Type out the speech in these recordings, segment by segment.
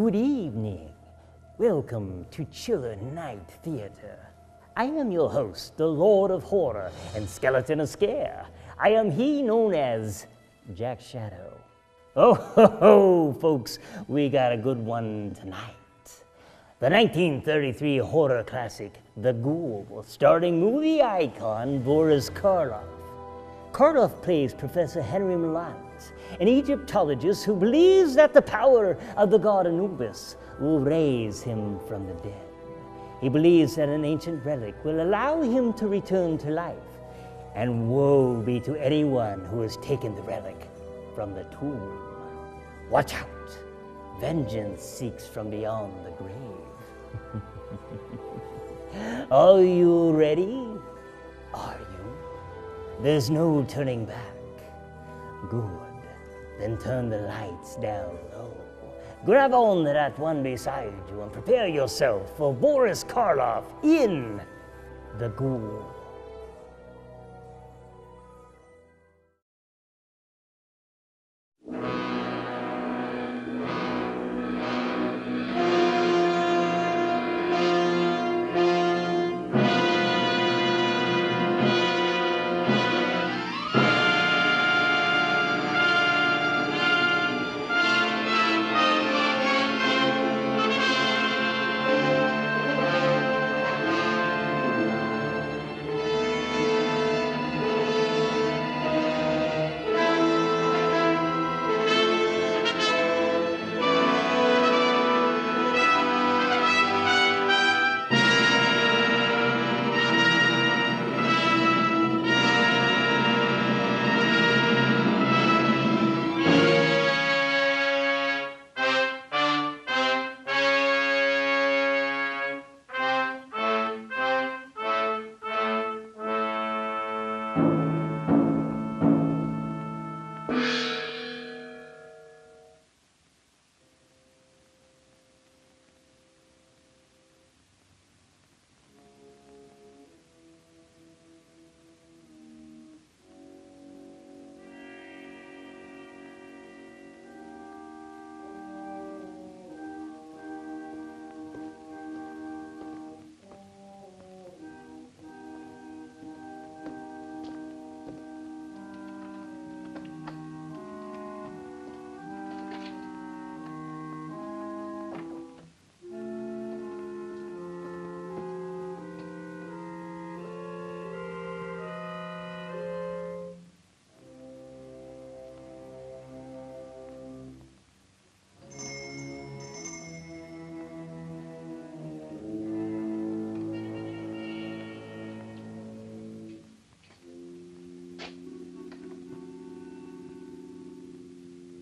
Good evening. Welcome to Chiller Night Theater. I am your host, the Lord of Horror and Skeleton of Scare. I am he known as Jack Shadow. Oh, ho, ho, folks, we got a good one tonight. The 1933 horror classic, The Ghoul, starring movie icon Borris Karloff. Karloff plays Professor Henry Malans, an Egyptologist who believes that the power of the god Anubis will raise him from the dead. He believes that an ancient relic will allow him to return to life, and woe be to anyone who has taken the relic from the tomb. Watch out! Vengeance seeks from beyond the grave. Are you ready? Are you? There's no turning back. Good. Then turn the lights down low. Grab on to that one beside you and prepare yourself for Borris Karloff in The Ghoul.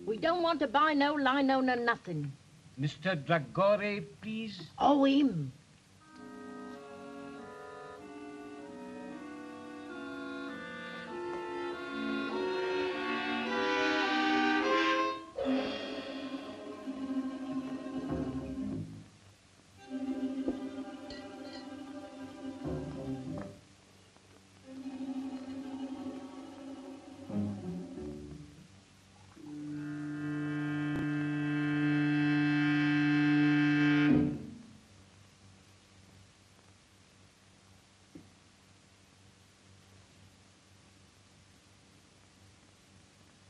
We don't want to buy no lino, no nothing. Mr. Dragore, please. Oh, him.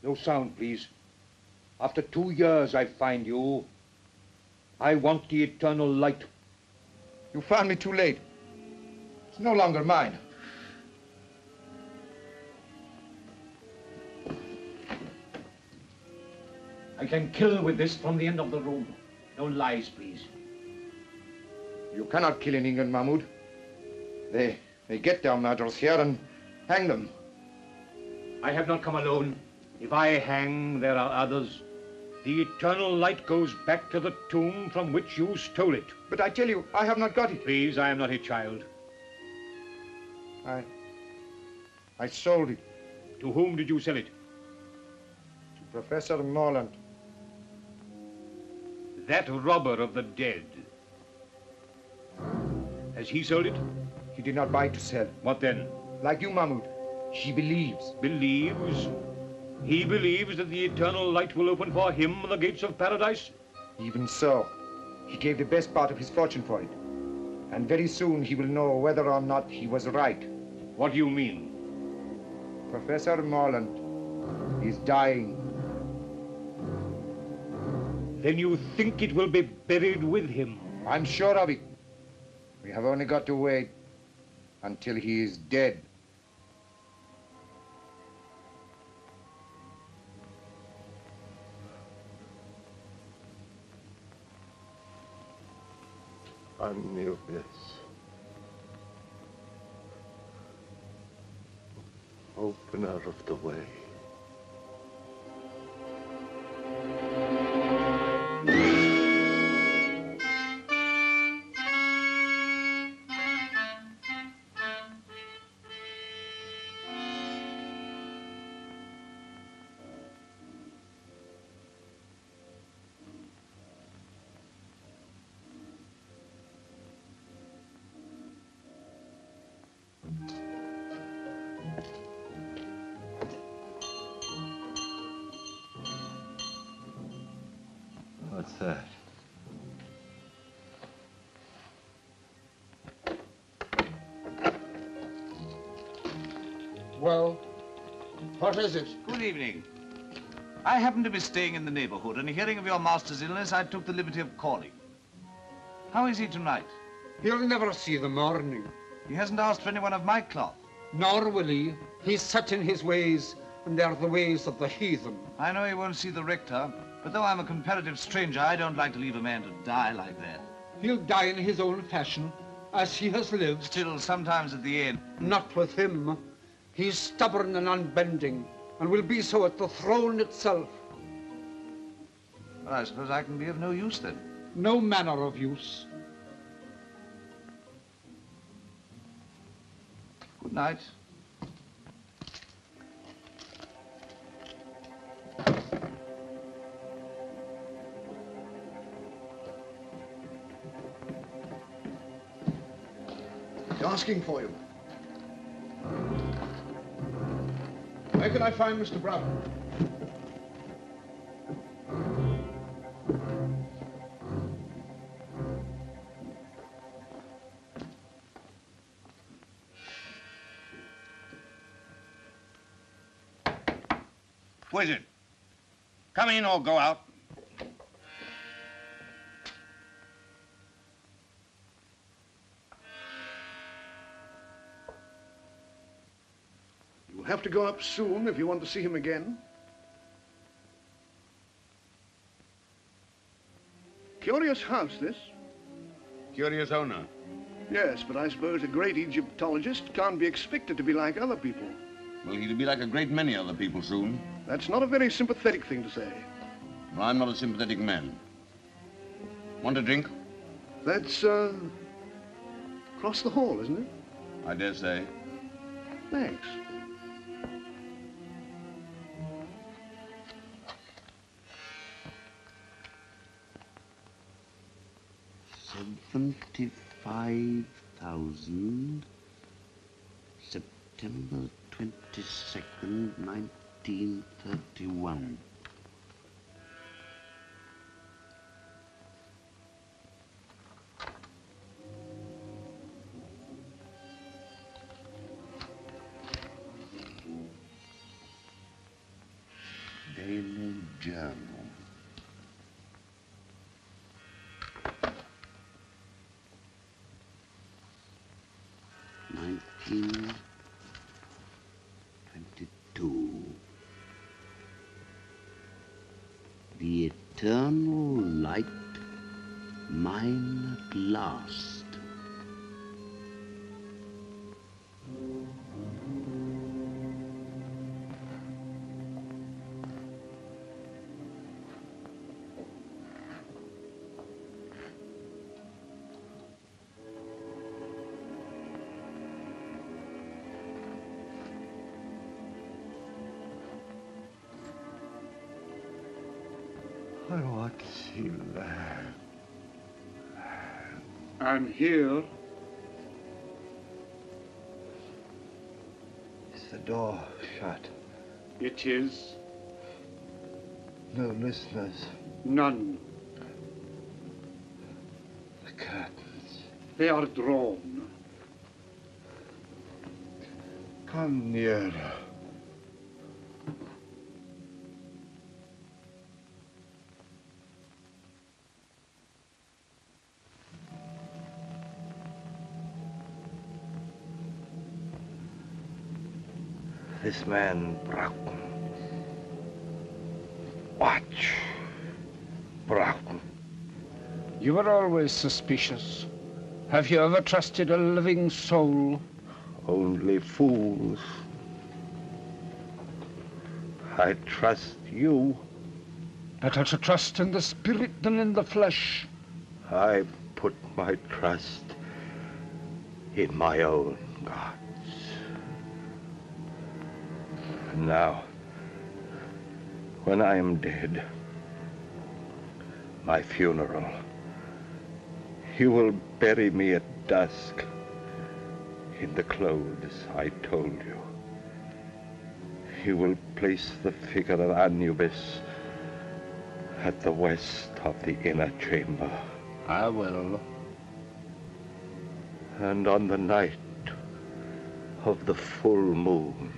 No sound, please. After 2 years I find you. I want the eternal light. You found me too late. It's no longer mine. I can kill with this from the end of the room. No lies, please. You cannot kill in England, Mahmoud. They get their murderers here and hang them. I have not come alone. If I hang, there are others. The eternal light goes back to the tomb from which you stole it. But I tell you, I have not got it. Please, I am not a child. I sold it. To whom did you sell it? To Professor Morland. That robber of the dead. Has he sold it? He did not buy to sell. What then? Like you, Mahmoud. She believes. Believes? He believes that the eternal light will open for him the gates of paradise? Even so. He gave the best part of his fortune for it. And very soon he will know whether or not he was right. What do you mean? Professor Morland is dying. Then you think it will be buried with him? I'm sure of it. We have only got to wait until he is dead. Anubis. Opener of the way. What's that? Well, what is it? Good evening. I happen to be staying in the neighborhood, and hearing of your master's illness, I took the liberty of calling. How is he tonight? He'll never see the morning. He hasn't asked for anyone of my cloth. Nor will he. He's set in his ways, and they're the ways of the heathen. I know he won't see the rector, but though I'm a comparative stranger, I don't like to leave a man to die like that. He'll die in his own fashion, as he has lived. Still, sometimes at the end. Not with him. He's stubborn and unbending, and will be so at the throne itself. Well, I suppose I can be of no use then. No manner of use. Good night. He's asking for you. Where can I find Mr. Brown? Who is it? Come in or go out. You'll have to go up soon if you want to see him again. Curious house, this. Curious owner. Yes, but I suppose a great Egyptologist can't be expected to be like other people. Well, he'll be like a great many other people soon. That's not a very sympathetic thing to say. Well, I'm not a sympathetic man. Want a drink? That's, across the hall, isn't it? I dare say. Thanks. $75,000, September 22nd, 1931. Daily Journal. The eternal light, mine at last. I want to see land. I'm here. Is the door shut? It is. No listeners. None. They are drawn. Come nearer. This man, Broughton. Watch. Broughton. You were always suspicious. Have you ever trusted a living soul? Only fools. I trust you. Better to trust in the spirit than in the flesh. I put my trust in my own gods. And now, when I am dead, my funeral, you will bury me at dusk in the clothes I told you. You will place the figure of Anubis at the west of the inner chamber. I will. And on the night of the full moon,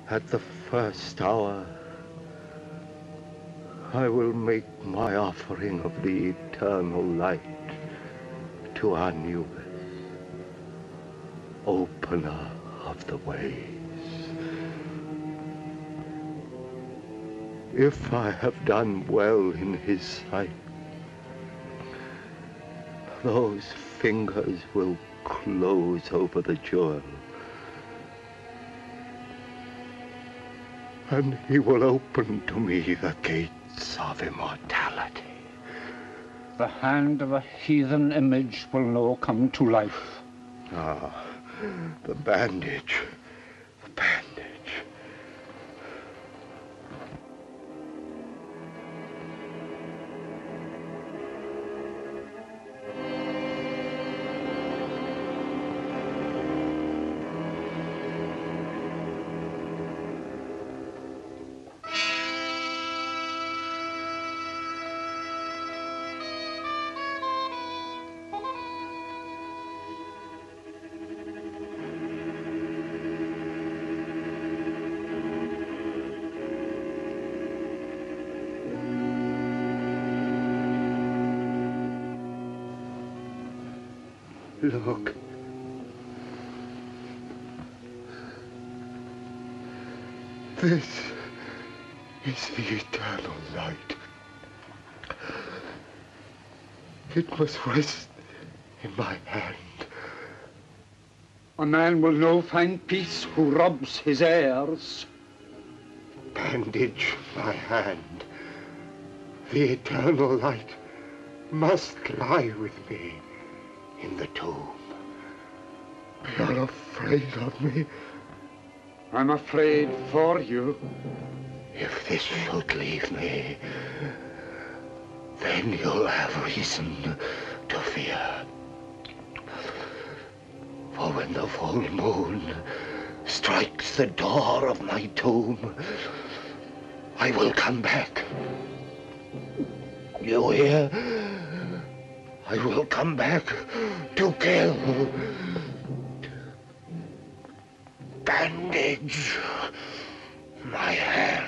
at the first hour, I will make my offering of the eternal light to Anubis, opener of the ways. If I have done well in his sight, those fingers will close over the jewel, and he will open to me the gates of immortality. The hand of a heathen image will now come to life. Ah, the bandage. The bandage. Look. This is the eternal light. It must rest in my hand. A man will now find peace who robs his heirs. Bandage my hand. The eternal light must lie with me in the tomb. You're afraid of me? I'm afraid for you. If this should leave me, then you'll have reason to fear. For when the full moon strikes the door of my tomb, I will come back. You hear? I will come back to kill. Bandage my hand.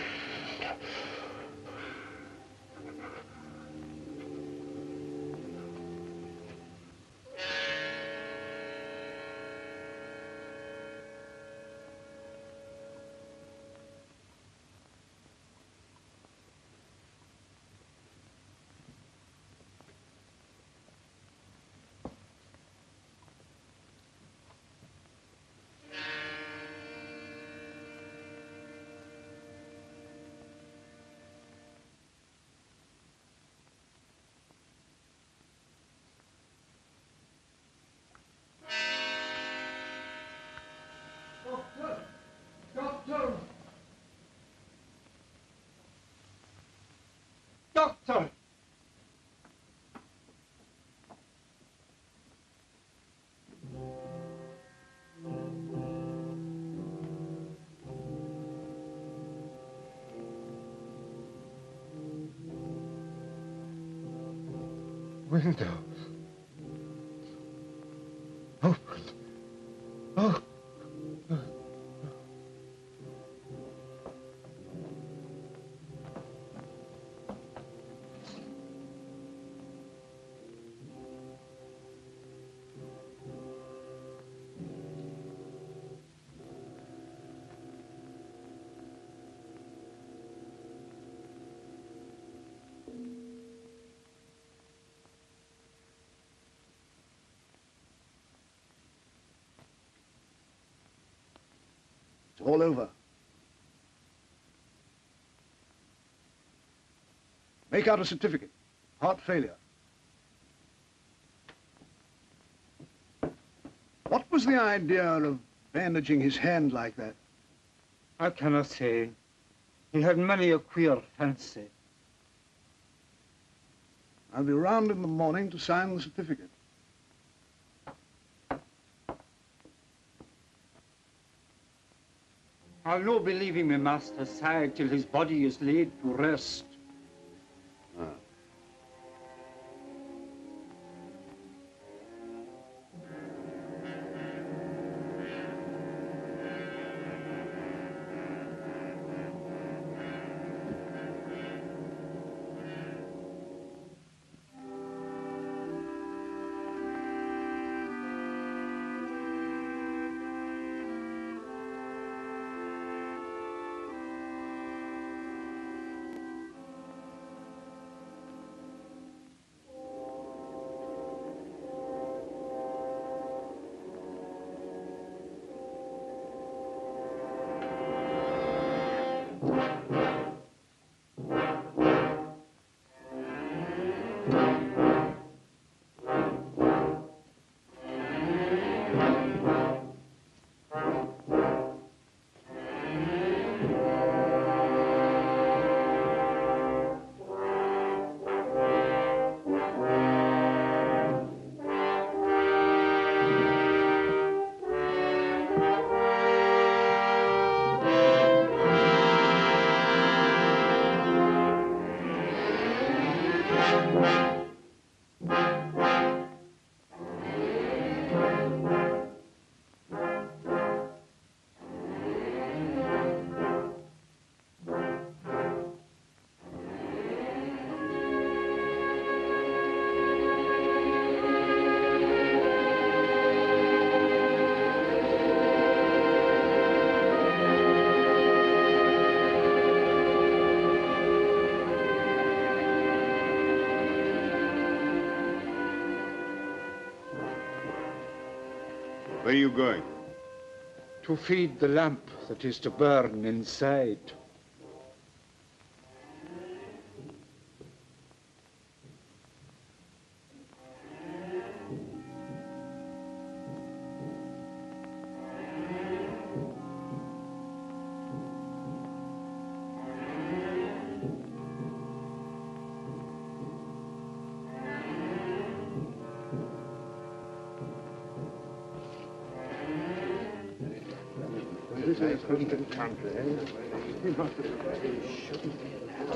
Doctor! window. Open. Oh. It's all over. Make out a certificate. Heart failure. What was the idea of bandaging his hand like that? I cannot say. He had many a queer fancy. I'll be round in the morning to sign the certificate. I'll no be leaving my master's side till his body is laid to rest. Where are you going? To feed the lamp that is to burn inside.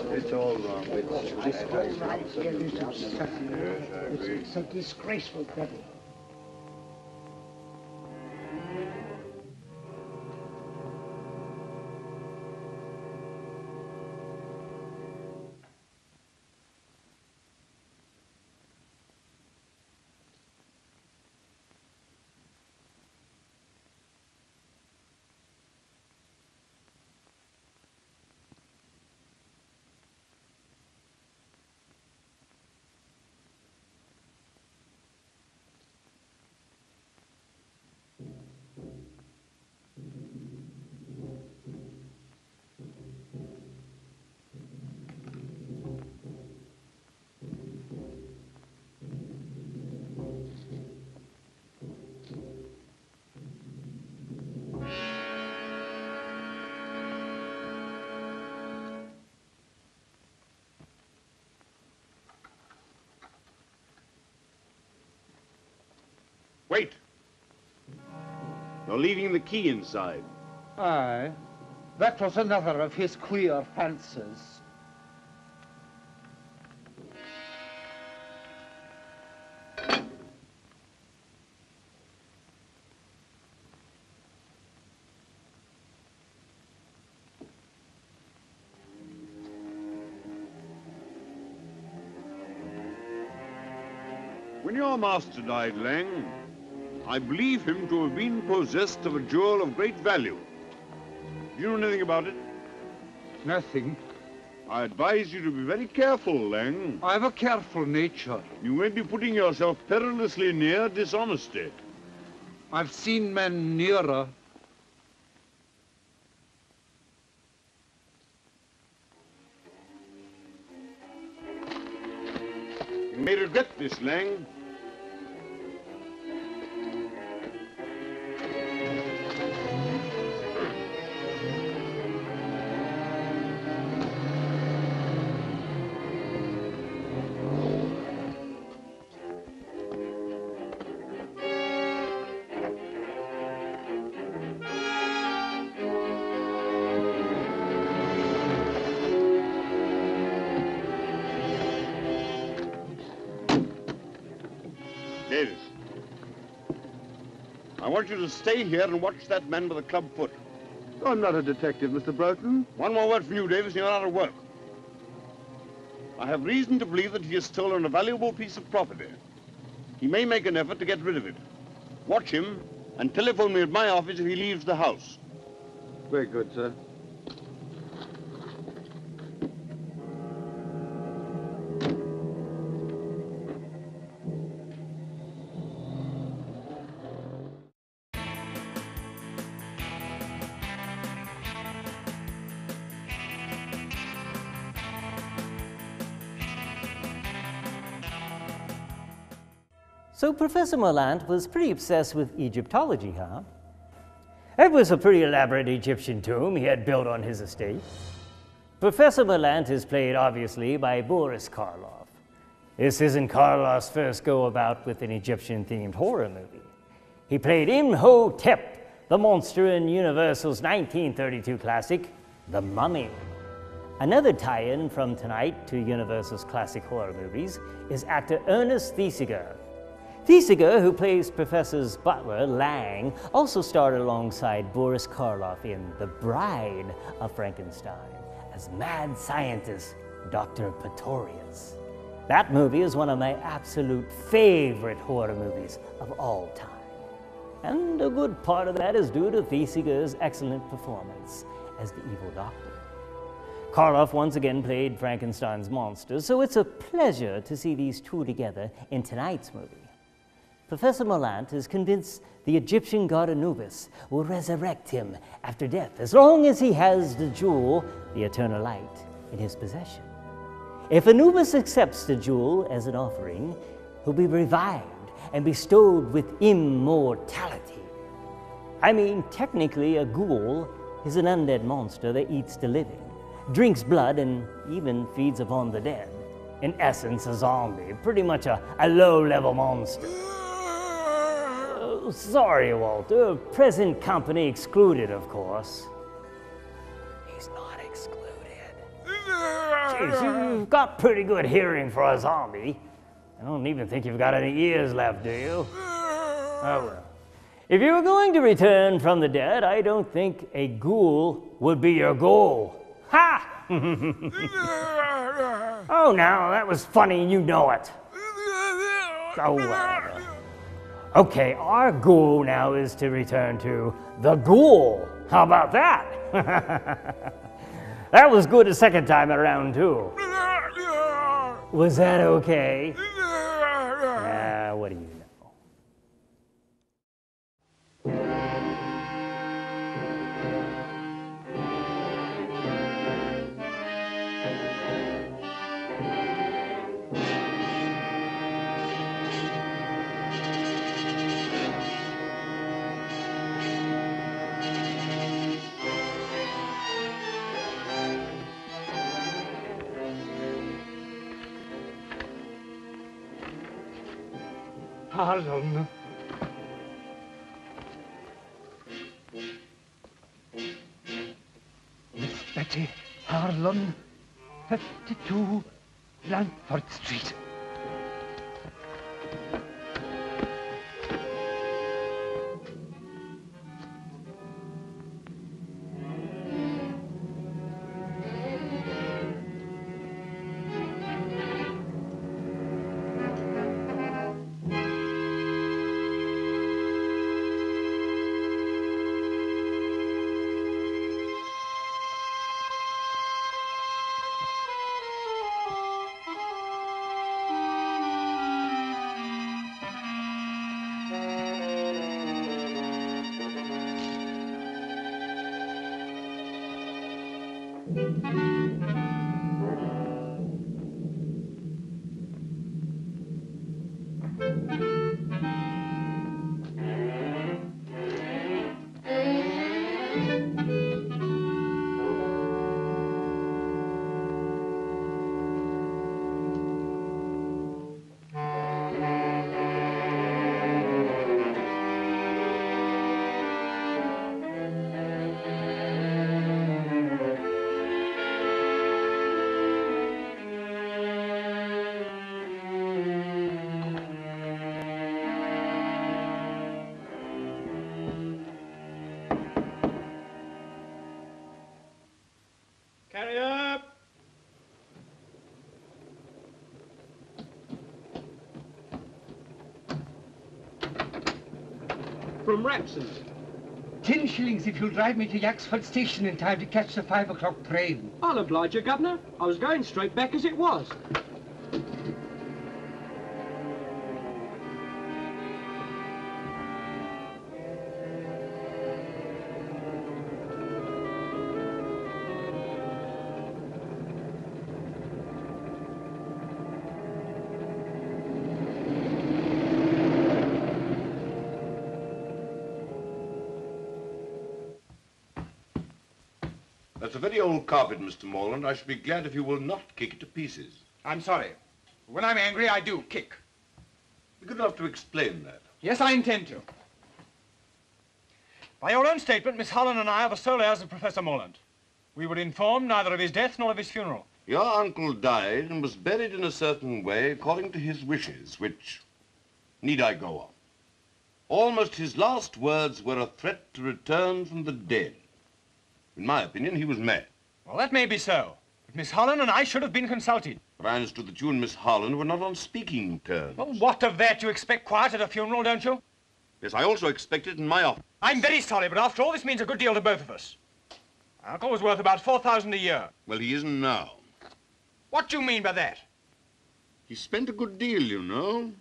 It's all wrong. It's a disgraceful devil. Wait! You're leaving the key inside. Aye, that was another of his queer fancies. your master died, Lang, I believe him to have been possessed of a jewel of great value. Do you know anything about it? Nothing. I advise you to be very careful, Lang. I have a careful nature. You may be putting yourself perilously near dishonesty. I've seen men nearer. You may regret this, Lang. Davis, I want you to stay here and watch that man with the club foot. I'm not a detective, Mr. Broughton. One more word from you, Davis, and you're out of work. I have reason to believe that he has stolen a valuable piece of property. He may make an effort to get rid of it. Watch him and telephone me at my office if he leaves the house. Very good, sir. So Professor Morlant was pretty obsessed with Egyptology, huh? It was a pretty elaborate Egyptian tomb he had built on his estate. Professor Morlant is played, obviously, by Borris Karloff. This isn't Karloff's first go-about with an Egyptian-themed horror movie. He played Imhotep, the monster in Universal's 1932 classic, The Mummy. Another tie-in from tonight to Universal's classic horror movies is actor Ernest Thesiger. Thesiger, who plays Professor's butler, Lang, also starred alongside Borris Karloff in The Bride of Frankenstein as mad scientist Dr. Pretorius. That movie is one of my absolute favorite horror movies of all time. And a good part of that is due to Thesiger's excellent performance as the evil doctor. Karloff once again played Frankenstein's monster, so it's a pleasure to see these two together in tonight's movie. Professor Morlant is convinced the Egyptian god Anubis will resurrect him after death as long as he has the jewel, the eternal light, in his possession. If Anubis accepts the jewel as an offering, he'll be revived and bestowed with immortality. I mean, technically a ghoul is an undead monster that eats the living, drinks blood, and even feeds upon the dead. In essence, a zombie, pretty much a low-level monster. Sorry, Walter. Present company excluded, of course. He's not excluded. Jeez, you've got pretty good hearing for a zombie. I don't even think you've got any ears left, do you? Oh, well. If you were going to return from the dead, I don't think a ghoul would be your goal. Ha! Oh, now, that was funny and you know it. Oh, well. Okay, our goal now is to return to the ghoul. How about that? That was good the second time around, too. Was that okay? What do you know? Harlan. Miss Betty Harlan, 52 Lanford Street. Carry up! From Rapson. 10 shillings if you'll drive me to Yaxford Station in time to catch the 5 o'clock train. I'll oblige you, Governor. I was going straight back as it was. That's a very old carpet, Mr. Morland. I should be glad if you will not kick it to pieces. I'm sorry. When I'm angry, I do kick. You're good enough to explain that. Yes, I intend to. By your own statement, Miss Holland and I are the sole heirs of Professor Morland. We were informed neither of his death nor of his funeral. Your uncle died and was buried in a certain way according to his wishes, which need I go on. Almost his last words were a threat to return from the dead. In my opinion, he was mad. Well, that may be so. But Miss Holland and I should have been consulted. But I understood that you and Miss Holland were not on speaking terms. Well, what of that? You expect quiet at a funeral, don't you? Yes, I also expect it in my office. I'm very sorry, but after all, this means a good deal to both of us. My uncle was worth about 4,000 a year. Well, he isn't now. What do you mean by that? He spent a good deal, you know.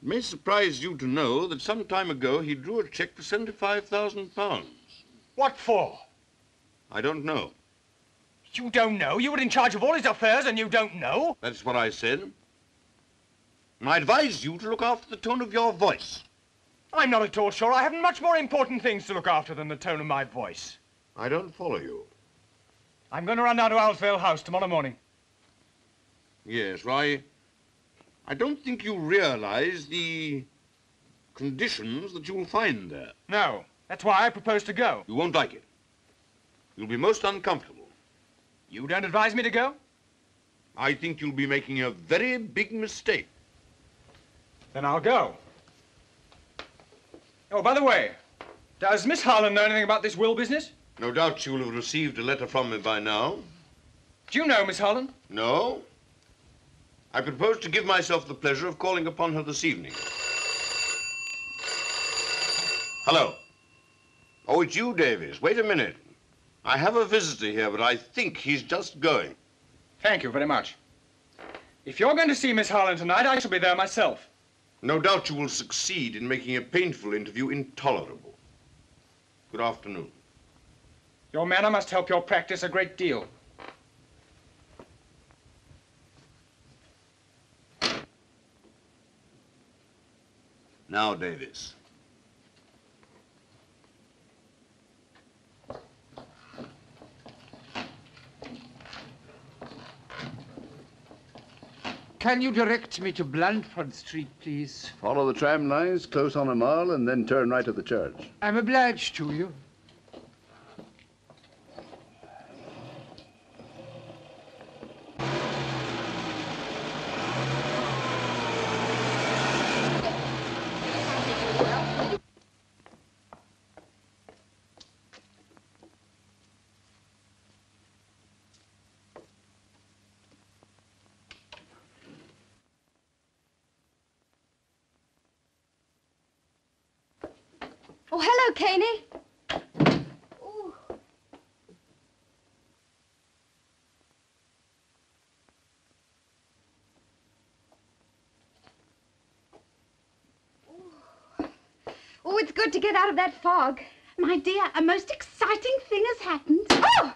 It may surprise you to know that some time ago he drew a cheque for £75,000. What for? I don't know. You don't know? You were in charge of all his affairs and you don't know? That's what I said. And I advise you to look after the tone of your voice. I'm not at all sure. I haven't much more important things to look after than the tone of my voice. I don't follow you. I'm going to run down to Owlsvale House tomorrow morning. Yes, well, I don't think you realize the conditions that you'll find there. No. That's why I propose to go. You won't like it. You'll be most uncomfortable. You don't advise me to go? I think you'll be making a very big mistake. Then I'll go. Oh, by the way, does Miss Harlan know anything about this will business? No doubt she will have received a letter from me by now. Do you know Miss Harlan? No. I propose to give myself the pleasure of calling upon her this evening. Hello. Oh, it's you, Davies. Wait a minute. I have a visitor here, but I think he's just going. Thank you very much. If you're going to see Miss Harlan tonight, I shall be there myself. No doubt you will succeed in making a painful interview intolerable. Good afternoon. Your manner must help your practice a great deal. Now, Davies. Can you direct me to Blandford Street, please? Follow the tram lines, close on a mile, and then turn right at the church. I'm obliged to you. Oh, hello, Caney. Ooh. Oh, it's good to get out of that fog. My dear, a most exciting thing has happened. Oh!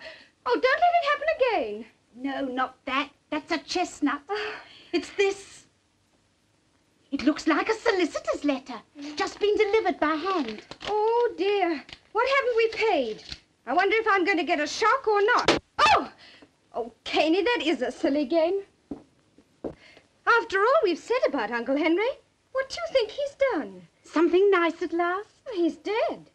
Oh, don't let it happen again. No, not that. That's a chestnut. It's this. It looks like a solicitor's letter. Just been delivered by hand. Oh, dear. What haven't we paid? I wonder if I'm going to get a shock or not. Oh! Oh, Caney, that is a silly game. After all we've said about Uncle Henry, what do you think he's done? Something nice at last? He's dead.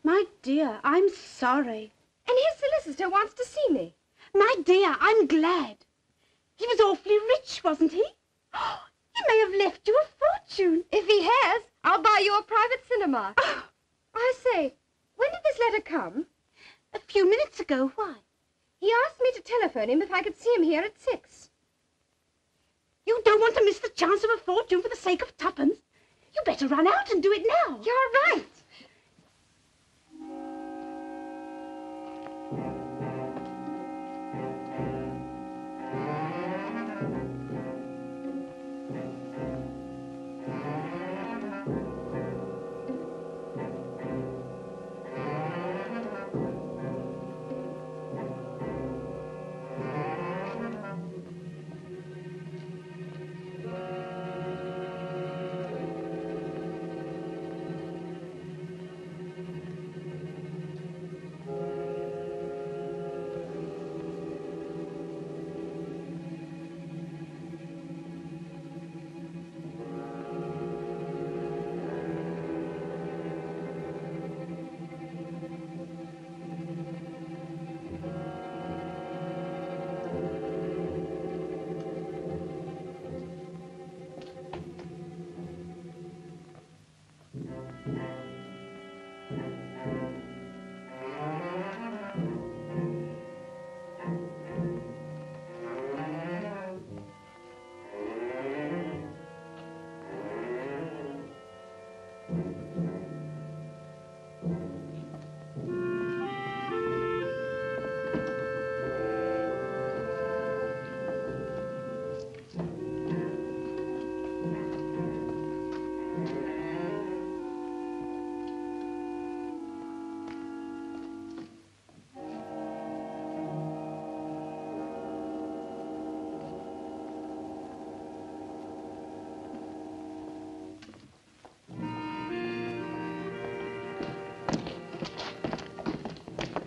My dear, I'm sorry. And his solicitor wants to see me. My dear, I'm glad. He was awfully rich, wasn't he? He may have left you a fortune. If he has, I'll buy you a private cinema. Oh. I say, when did this letter come? A few minutes ago. Why? He asked me to telephone him if I could see him here at 6. You don't want to miss the chance of a fortune for the sake of tuppence. You better run out and do it now. You're right.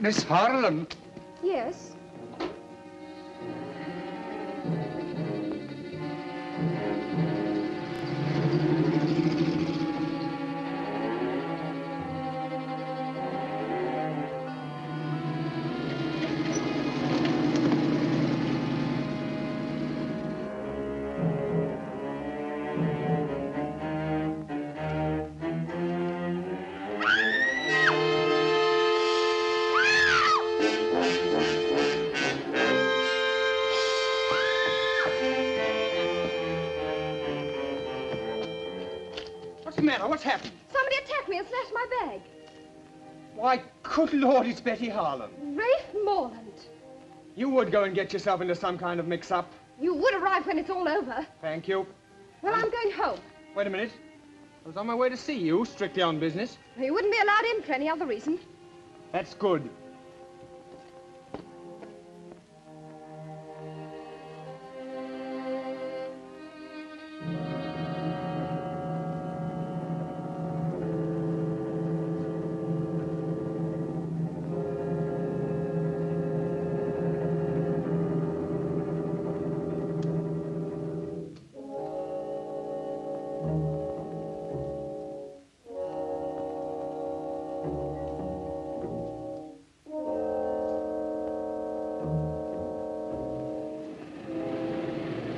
Miss Harlan. Yes? What's the matter? What's happened? Somebody attacked me and snatched my bag. Why, good Lord, it's Betty Harlan. Rafe Morland. You would go and get yourself into some kind of mix-up. You would arrive when it's all over. Thank you. Well, I'm going home. Wait a minute. I was on my way to see you, strictly on business. You wouldn't be allowed in for any other reason. That's good.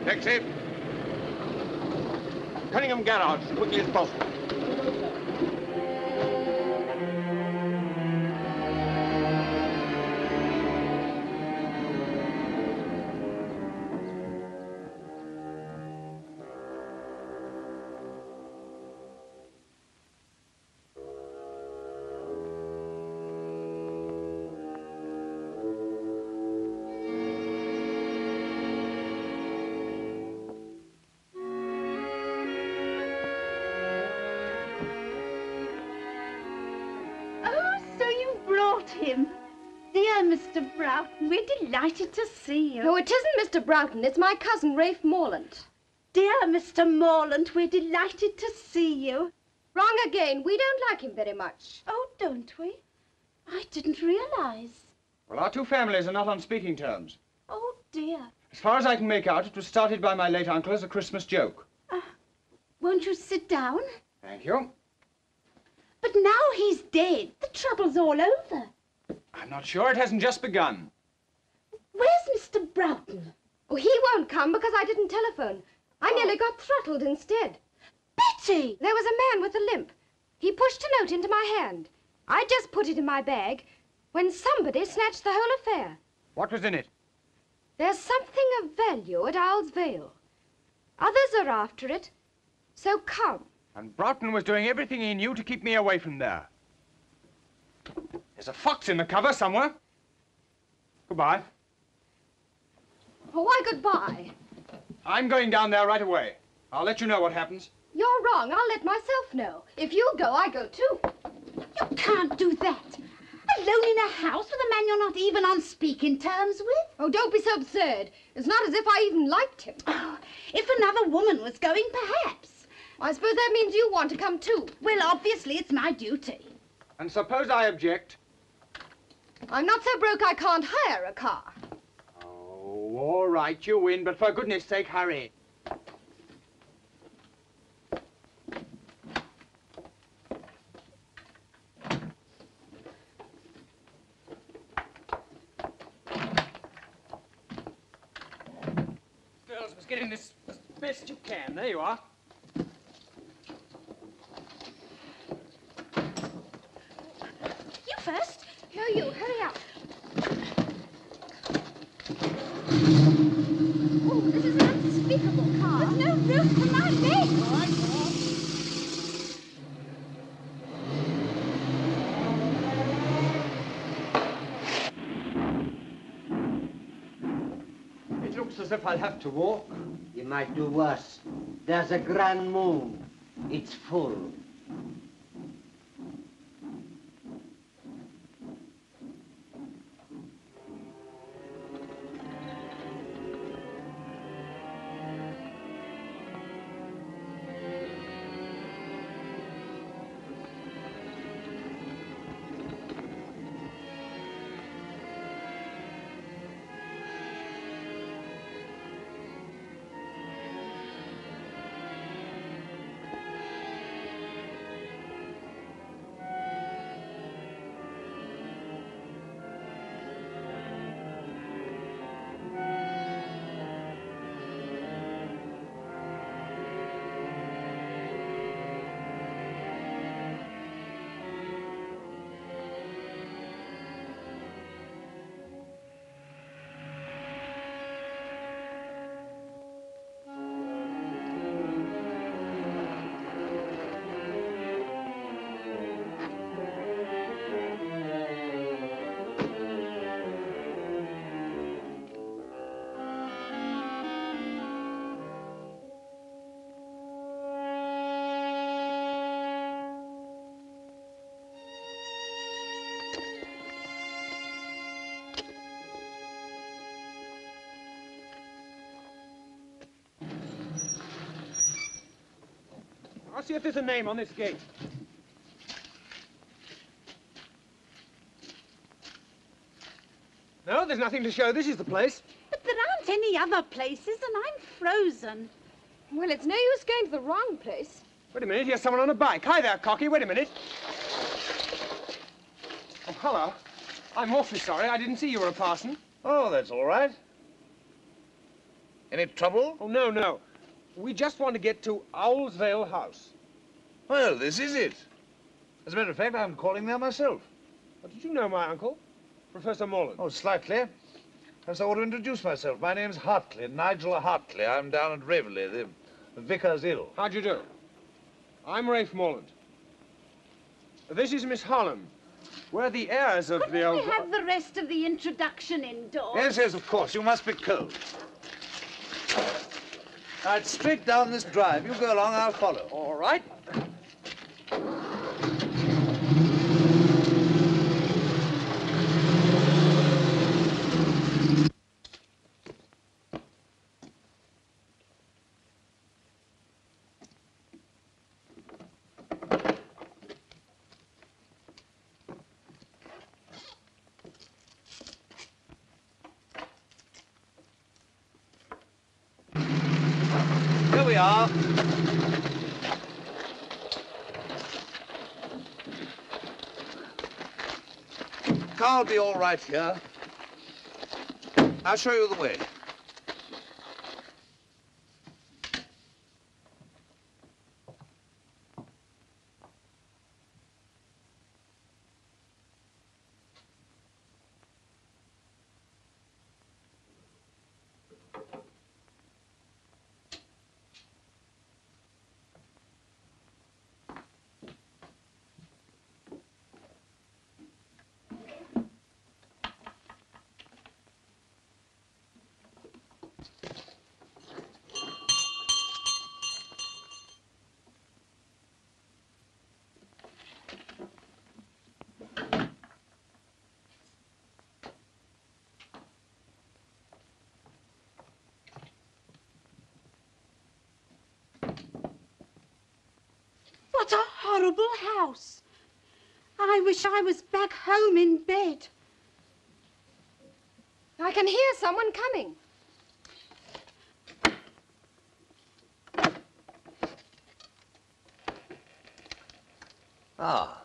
Taxi. Cunningham Garage, as quickly as possible. Dear Mr. Broughton, we're delighted to see you. No, it isn't Mr. Broughton. It's my cousin, Rafe Morland. Dear Mr. Morland, we're delighted to see you. Wrong again. We don't like him very much. Oh, don't we? I didn't realize. Well, our two families are not on speaking terms. Oh, dear. As far as I can make out, it was started by my late uncle as a Christmas joke. Won't you sit down? Thank you. But now he's dead. The trouble's all over. I'm not sure. It hasn't just begun. Where's Mr. Broughton? Oh, he won't come because I didn't telephone. I nearly got throttled instead. Betty! There was a man with a limp. He pushed a note into my hand. I just put it in my bag when somebody snatched the whole affair. What was in it? There's something of value at Owl's Vale. Others are after it, so come. And Broughton was doing everything he knew to keep me away from there. There's a fox in the cover somewhere. Goodbye. Oh, why goodbye? I'm going down there right away. I'll let you know what happens. You're wrong. I'll let myself know. If you go, I go too. You can't do that. Alone in a house with a man you're not even on speaking terms with? Oh, don't be so absurd. It's not as if I even liked him. Oh, if another woman was going, perhaps. I suppose that means you want to come too. Well, obviously, it's my duty. And suppose I object? I'm not so broke I can't hire a car. Oh, all right, you win, but for goodness sake, hurry. Girls, must get in this as best you can. There you are. You first. No, you. Hurry up. Oh, this is an unspeakable car. There's no room for my leg. All right, come on. It looks as if I'll have to walk. You might do worse. There's a grand moon. It's full. I'll see if there's a name on this gate. No, there's nothing to show. This is the place. But there aren't any other places, and I'm frozen. Well, it's no use going to the wrong place. Wait a minute, here's someone on a bike. Hi there, Cocky. Wait a minute. Oh, hello. I'm awfully sorry. I didn't see you were a parson. Oh, that's all right. Any trouble? Oh, no, no. We just want to get to Owl's Vale House. Well, this is it. As a matter of fact, I'm calling there myself. Well, did you know my uncle, Professor Morland? Oh, slightly. Perhaps I ought to introduce myself. My name's Hartley, Nigel Hartley. I'm down at Raveley. The vicar's ill. How do you do? I'm Rafe Morland. This is Miss Harlem. We're the heirs of Couldn't the old... we have the rest of the introduction indoors? Yes, yes, of course. You must be cold. Now, it's straight down this drive. You go along, I'll follow. All right. I'll be all right here. I'll show you the way. What a horrible house. I wish I was back home in bed. I can hear someone coming. Ah.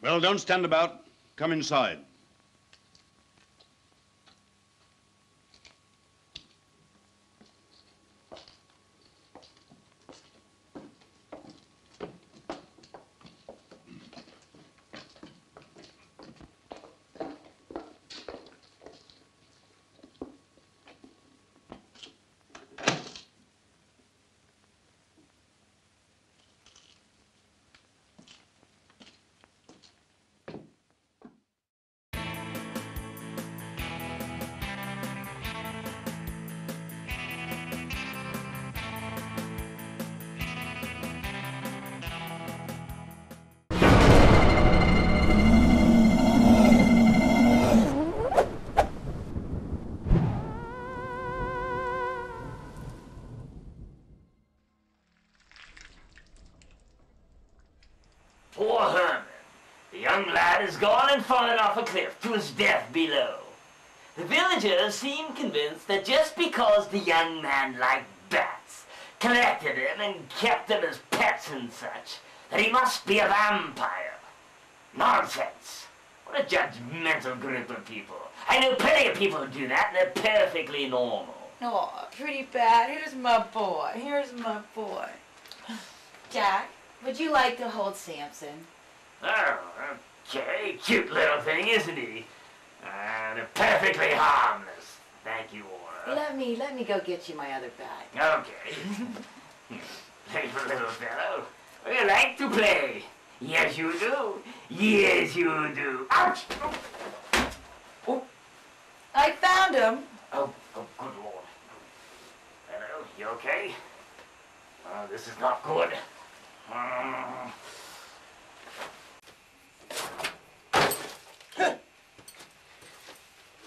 Well, don't stand about. Come inside. Poor Herman. The young lad has gone and fallen off a cliff to his death below. The villagers seem convinced that just because the young man liked bats, collected them and kept them as pets and such, that he must be a vampire. Nonsense. What a judgmental group of people. I know plenty of people who do that, and they're perfectly normal. Oh, pretty bad. Here's my boy. Here's my boy. Jack, would you like to hold Samson? Oh, okay. Cute little thing, isn't he? And perfectly harmless. Thank you, Aura. Let me go get you my other bag. Okay. Little fellow. You like to play. Yes, you do. Yes, you do. Ouch! Oh. I found him. Oh, good Lord. Hello, you okay? Oh, this is not good.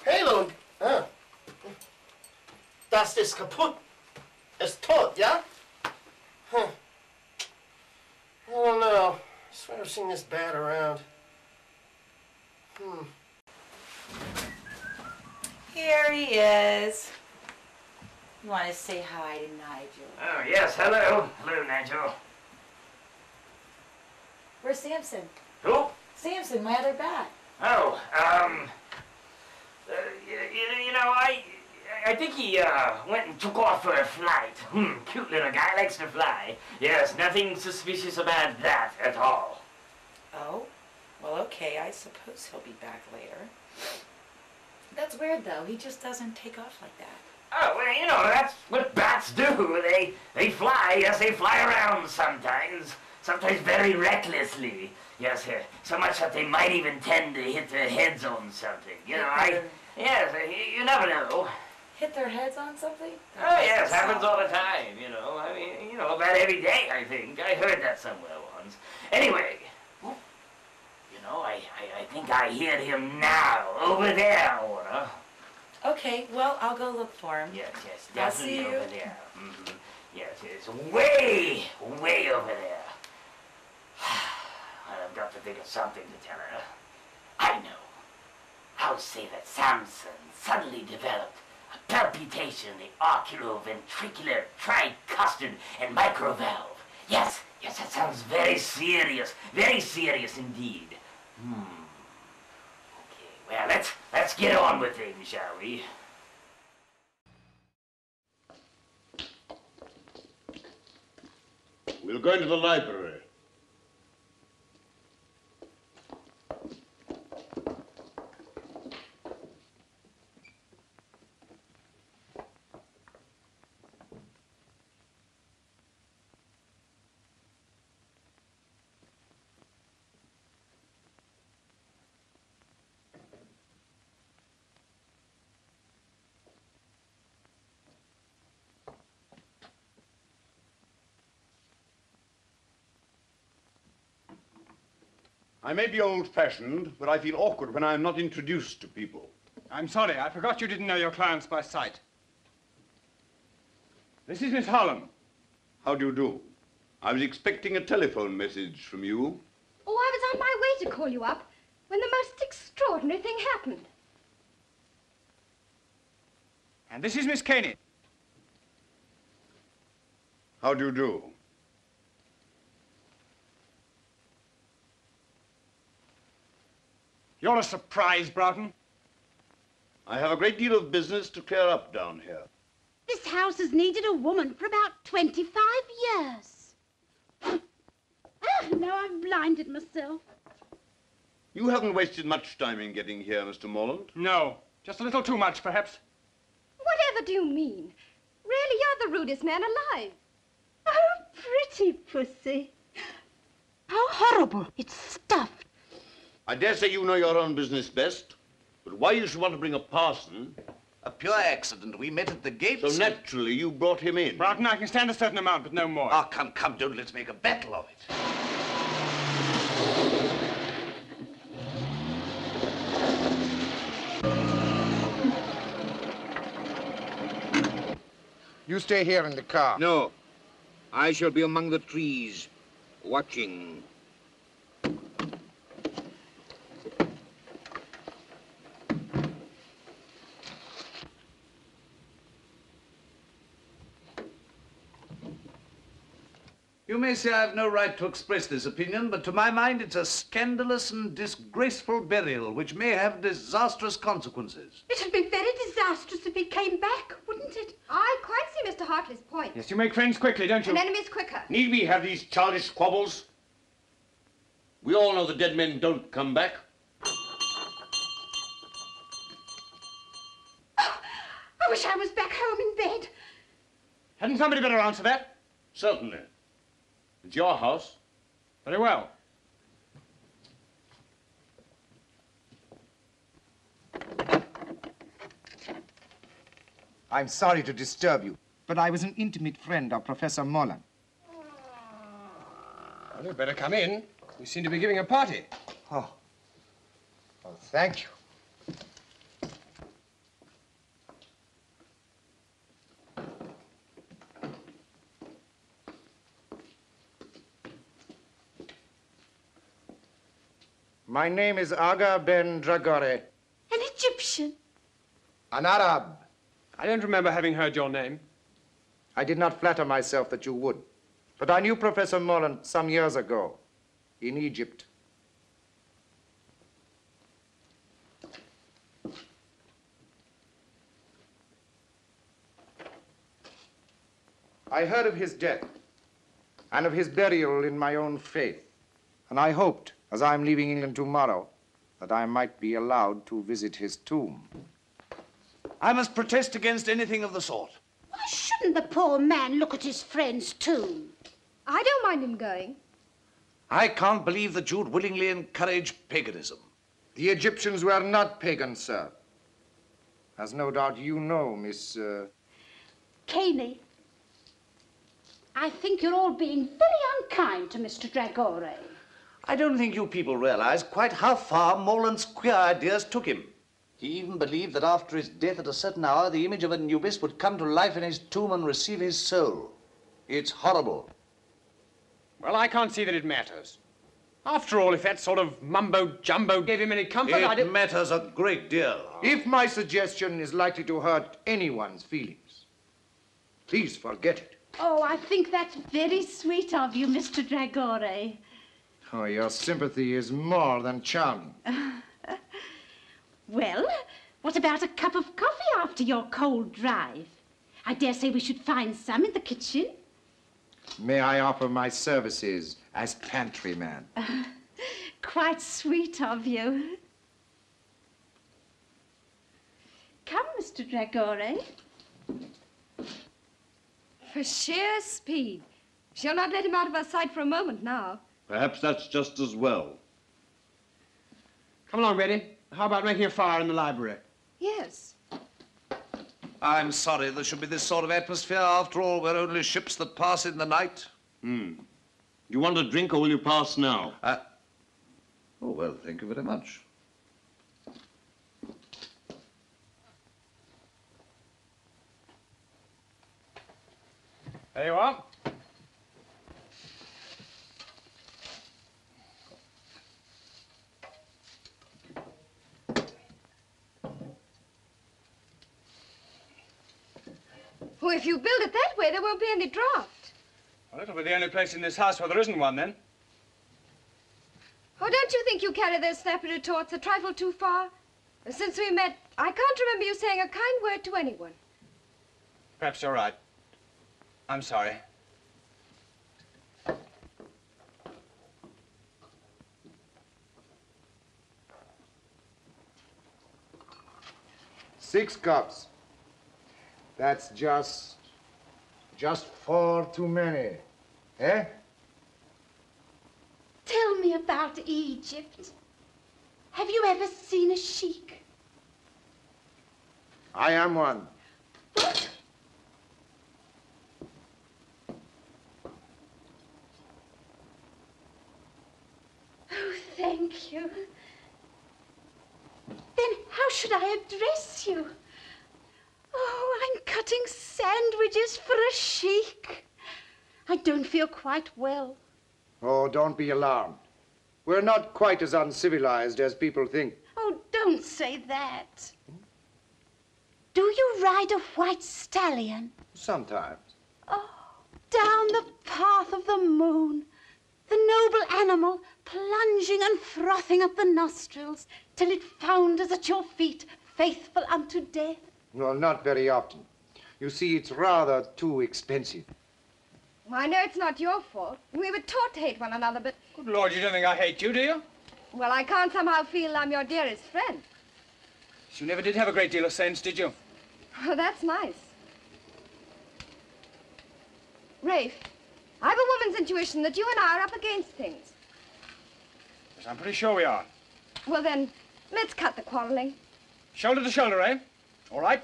Hallo. Ah. Das ist kaputt. Ist tot, ja? Huh. I don't know. I swear I've seen this bat around. Here he is. You want to say hi to Nigel? Oh, yes, hello. Hello, Nigel. Where's Samson? Who? Samson, my other bat. Oh, you know, I think he, went and took off for a flight. Cute little guy, likes to fly. Yes, nothing suspicious about that at all. Oh? Well, okay, I suppose he'll be back later. That's weird, though. He just doesn't take off like that. Oh, well, you know, that's what bats do. They fly, yes, they fly around sometimes. Sometimes very recklessly. Yes, so much that they might even tend to hit their heads on something. You know, yes, you never know. Hit their heads on something? Oh, yes, happens all the time, you know. I mean, you know, about every day, I think. I heard that somewhere once. Anyway, you know, I think I hear him now, over there, Aura. Okay, well, I'll go look for him. Yes, I'll see definitely you. over there. Yes, it's way, way over there. I've got to think of something to tell her. I know. I'll say that Samson suddenly developed a palpitation in the oculoventricular tricustid and microvalve. Yes, that sounds very very serious indeed. Okay, well, let's get on with things, shall we? We'll go into the library. I may be old-fashioned, but I feel awkward when I'm not introduced to people. I'm sorry, I forgot you didn't know your clients by sight. This is Miss Holland. How do you do? I was expecting a telephone message from you. Oh, I was on my way to call you up when the most extraordinary thing happened. And this is Miss Caney. How do you do? You're a surprise, Broughton. I have a great deal of business to clear up down here. This house has needed a woman for about 25 years. Now I've blinded myself. You haven't wasted much time in getting here, Mr. Morland. No, just a little too much, perhaps. Whatever do you mean? Really, you're the rudest man alive. Oh, pretty pussy. How horrible. It's stuffed. I dare say you know your own business best, but why you should want to bring a parson... A pure accident. We met at the gates. So naturally you brought him in. Broughton, I can stand a certain amount, but no more. Oh, come, don't let's make a battle of it. You stay here in the car. No. I shall be among the trees, watching. You may say I've no right to express this opinion, but to my mind it's a scandalous and disgraceful burial which may have disastrous consequences. It'd be very disastrous if he came back, wouldn't it? I quite see Mr. Hartley's point. Yes, you make friends quickly, don't you? And enemies quicker. Need we have these childish squabbles? We all know the dead men don't come back. Oh, I wish I was back home in bed. Hadn't somebody better answer that? Certainly. It's your house. Very well. I'm sorry to disturb you, but I was an intimate friend of Professor Mullen. Well, you'd better come in. We seem to be giving a party. Oh, thank you. My name is Aga Ben Dragore. An Egyptian? An Arab. I don't remember having heard your name. I did not flatter myself that you would. But I knew Professor Mullen some years ago in Egypt. I heard of his death and of his burial in my own faith. And I hoped, as I'm leaving England tomorrow, that I might be allowed to visit his tomb. I must protest against anything of the sort. Why shouldn't the poor man look at his friend's tomb? I don't mind him going. I can't believe that you'd willingly encourage paganism. The Egyptians were not pagans, sir. As no doubt you know, Miss... Caney, I think you're all being very unkind to Mr. Dragore. I don't think you people realize quite how far Morland's queer ideas took him. He even believed that after his death at a certain hour, the image of Anubis would come to life in his tomb and receive his soul. It's horrible. Well, I can't see that it matters. After all, if that sort of mumbo-jumbo gave him any comfort, It matters a great deal. If my suggestion is likely to hurt anyone's feelings, please forget it. Oh, I think that's very sweet of you, Mr. Dragore. Oh, your sympathy is more than charming. Well, what about a cup of coffee after your cold drive? I dare say we should find some in the kitchen. May I offer my services as pantryman? Quite sweet of you. Come, Mr. Dragore. For sheer speed. She'll not let him out of her sight for a moment now. Perhaps that's just as well. Come along, Betty. How about making a fire in the library? Yes. I'm sorry there should be this sort of atmosphere. After all, we're only ships that pass in the night. Do you want a drink or will you pass now? Oh, well, thank you very much. There you are. Well, if you build it that way, there won't be any draft. Well, it'll be the only place in this house where there isn't one, then. Oh, don't you think you carry those snappy retorts a trifle too far? Since we met, I can't remember you saying a kind word to anyone. Perhaps you're right. I'm sorry. 6 cups. That's just 4 too many. Eh? Tell me about Egypt. Have you ever seen a sheik? I am one. What? Oh, thank you. Then how should I address you? Oh, I'm cutting sandwiches for a sheik. I don't feel quite well. Oh, don't be alarmed. We're not quite as uncivilized as people think. Oh, don't say that. Do you ride a white stallion? Sometimes. Oh, down the path of the moon, the noble animal plunging and frothing up the nostrils till it founders at your feet, faithful unto death. Well, not very often. You see, it's rather too expensive. Well, I know it's not your fault. We were taught to hate one another, but... Good Lord, you don't think I hate you, do you? Well, I can't somehow feel I'm your dearest friend. You never did have a great deal of sense, did you? Oh, that's nice. Rafe, I have a woman's intuition that you and I are up against things. Yes, I'm pretty sure we are. Well, then, let's cut the quarreling. Shoulder to shoulder, eh? All right.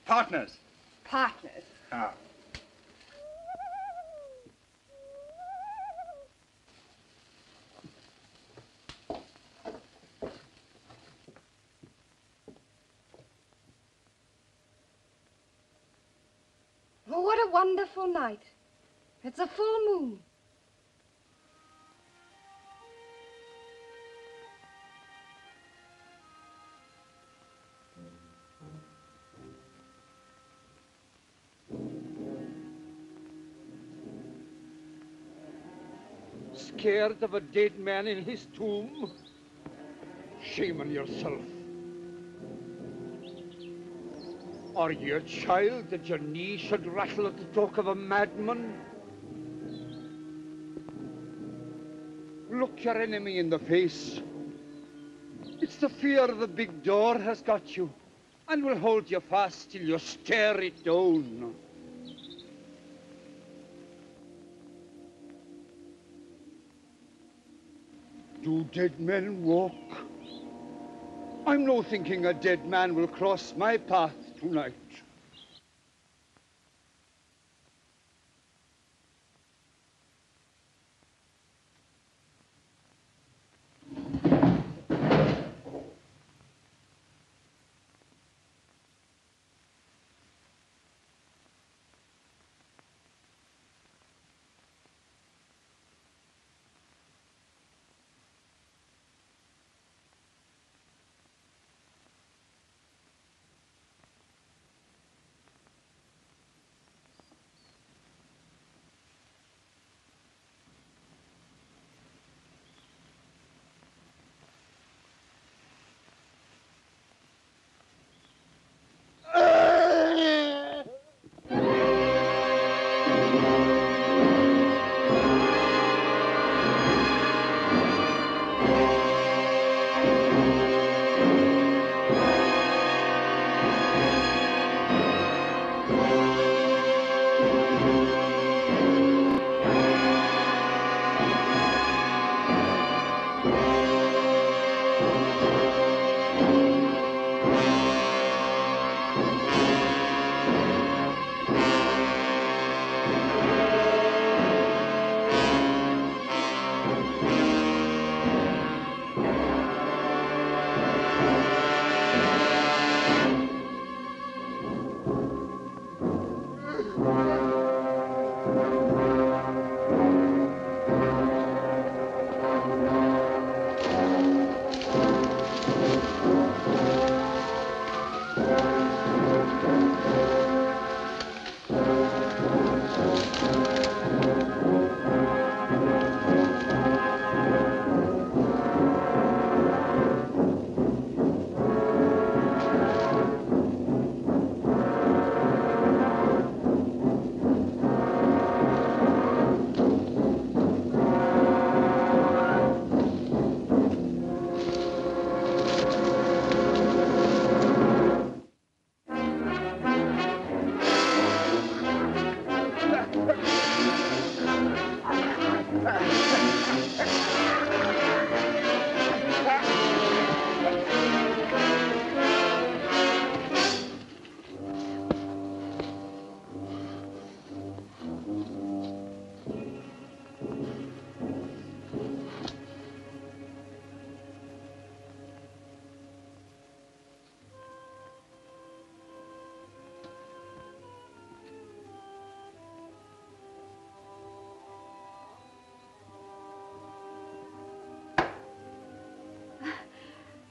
Partners. Partners. Ah. Oh, what a wonderful night. It's a full moon. Scared of a dead man in his tomb? Shame on yourself. Are you a child that your knees should rattle at the talk of a madman? Look your enemy in the face. It's the fear of the big door has got you and will hold you fast till you stare it down. Do dead men walk? I'm no thinking a dead man will cross my path tonight.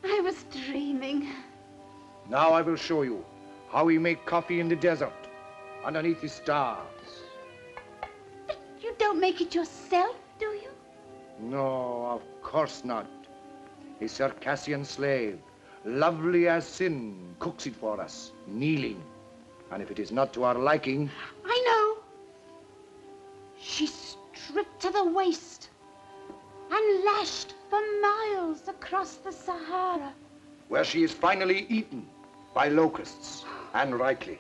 I was dreaming. Now I will show you how we make coffee in the desert, underneath the stars. You don't make it yourself, do you? No, of course not. A Circassian slave, lovely as sin, cooks it for us, kneeling. And if it is not to our liking... I know. She's stripped to the waist and lashed for miles across the Sahara. where she is finally eaten by locusts, and rightly.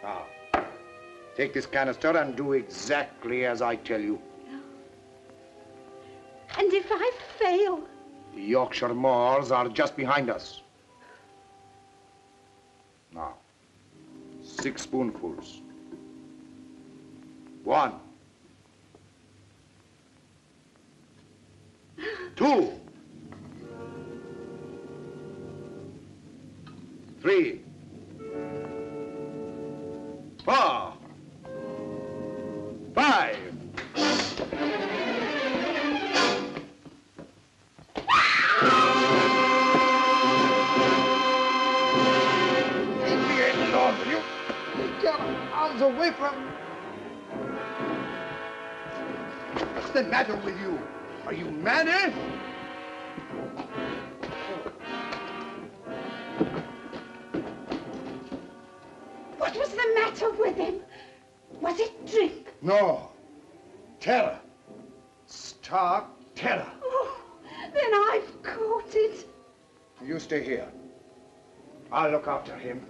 Now, take this canister and do exactly as I tell you. And if I fail? The Yorkshire moors are just behind us. Now, 6 spoonfuls. 1. 2. 3. 4. 5. Get your arms away from... What's the matter with you? Are you mad, eh? What was the matter with him? Was it drink? No. Terror. Stark terror. Oh, then I've caught it. You stay here. I'll look after him.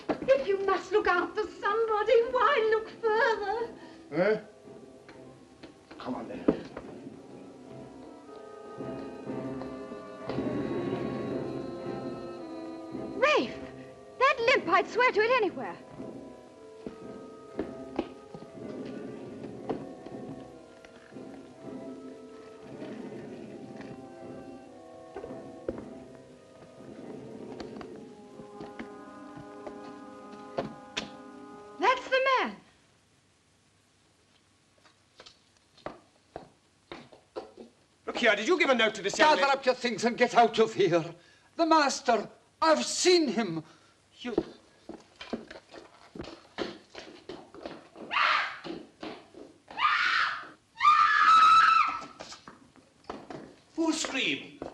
If you must look after somebody, why look further? Eh? Come on then. Rafe! That limp, I'd swear to it anywhere. That's the man. Look here, did you give a note to this young lady? Gather up your things and get out of here. The master, I've seen him. You... Who screamed?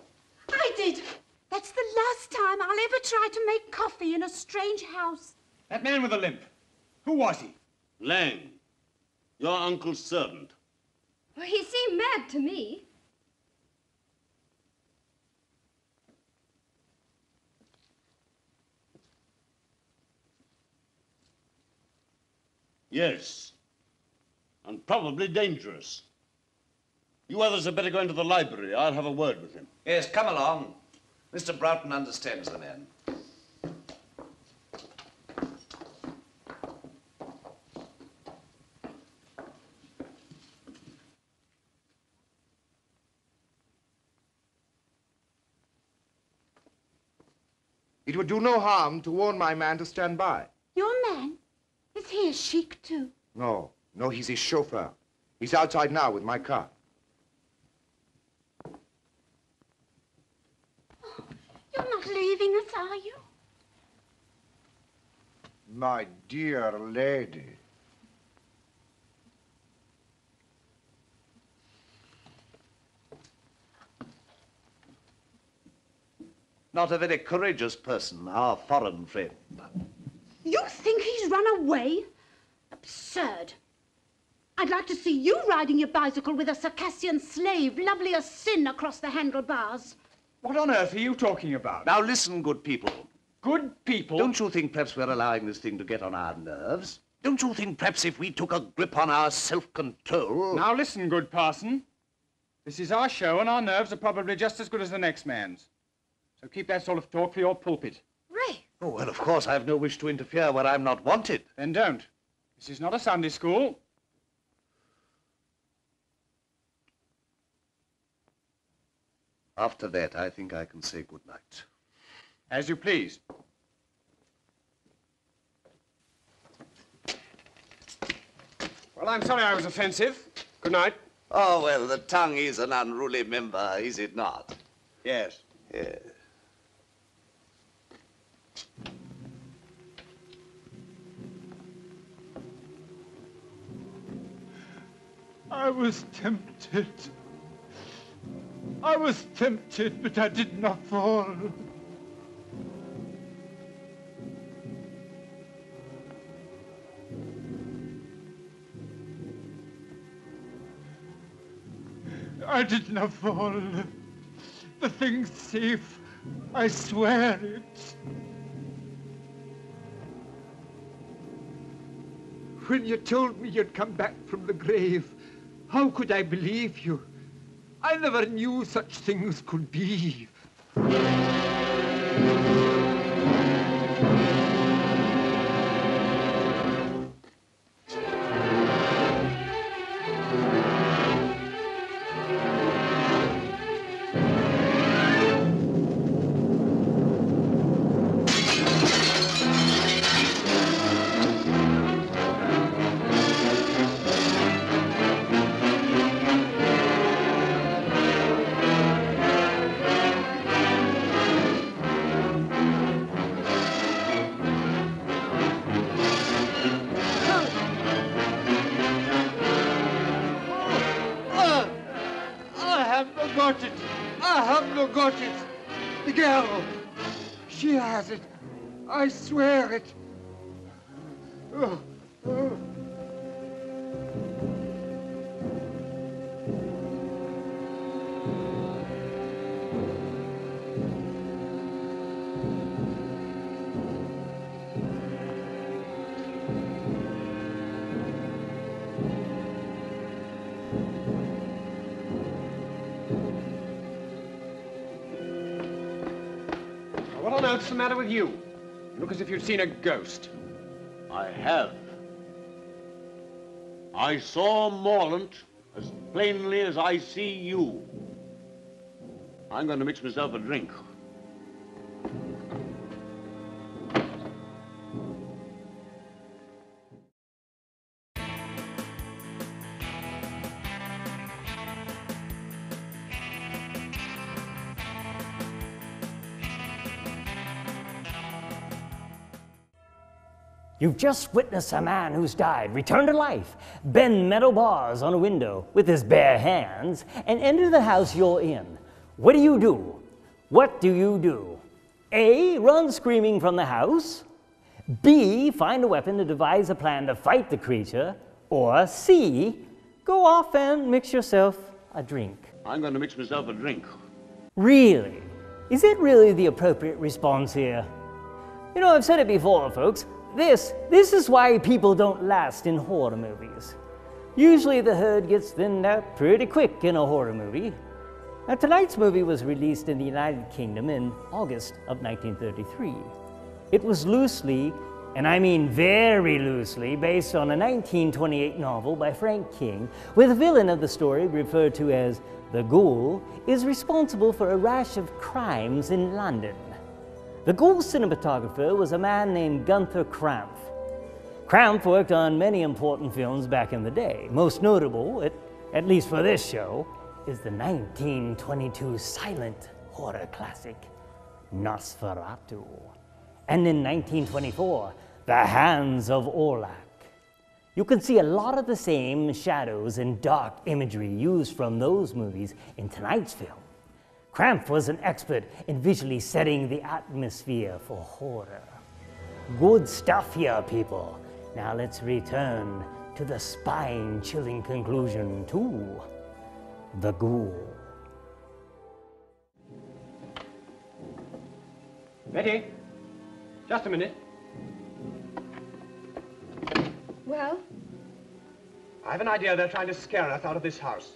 I did. That's the last time I'll ever try to make coffee in a strange house. That man with the limp. Who was he? Lang, your uncle's servant. Well, he seemed mad to me. Yes, and probably dangerous. You others had better go into the library. I'll have a word with him. Yes, come along. Mr. Broughton understands the man. It would do no harm to warn my man to stand by. Your man? Is he a sheik too? No, he's his chauffeur. He's outside now with my car. You're not leaving us, are you? My dear lady. Not a very courageous person, our foreign friend. You think he's run away? Absurd. I'd like to see you riding your bicycle with a Circassian slave, lovely as sin, across the handlebars. What on earth are you talking about? Now listen, good people. Good people? Don't you think perhaps we're allowing this thing to get on our nerves? Don't you think perhaps if we took a grip on our self-control... Now listen, good parson. This is our show, and our nerves are probably just as good as the next man's. So keep that sort of talk for your pulpit. Ray! Oh, well, of course, I have no wish to interfere where I'm not wanted. Then don't. This is not a Sunday school. After that, I think I can say good night. As you please. Well, I'm sorry I was offensive. Good night. Oh, well, the tongue is an unruly member, is it not? Yes. Yes. I was tempted. I was tempted, but I did not fall. I did not fall. The thing's safe. I swear it. When you told me you'd come back from the grave, how could I believe you? I never knew such things could be. Got it. The girl. She has it. I swear it. Oh, oh. What on earth's the matter with you? You look as if you'd seen a ghost. I have. I saw Morland as plainly as I see you. I'm going to mix myself a drink. You've just witnessed a man who's died, return to life, bend metal bars on a window with his bare hands, and enter the house you're in. What do? What do you do? A, run screaming from the house. B, find a weapon to devise a plan to fight the creature. Or C, go off and mix yourself a drink. I'm going to mix myself a drink. Really? Is it really the appropriate response here? You know, I've said it before, folks. This is why people don't last in horror movies. Usually the herd gets thinned out pretty quick in a horror movie. Now, tonight's movie was released in the United Kingdom in August of 1933. It was loosely, and I mean very loosely, based on a 1928 novel by Frank King, where the villain of the story, referred to as the Ghoul, is responsible for a rash of crimes in London. The Ghoul cinematographer was a man named Gunther Krampf. Krampf worked on many important films back in the day. Most notable, at least for this show, is the 1922 silent horror classic, Nosferatu. And in 1924, The Hands of Orlak. You can see a lot of the same shadows and dark imagery used from those movies in tonight's film. Krampf was an expert in visually setting the atmosphere for horror. Good stuff here, people. Now let's return to the spine-chilling conclusion to The Ghoul. Betty, just a minute. Well? I have an idea they're trying to scare us out of this house.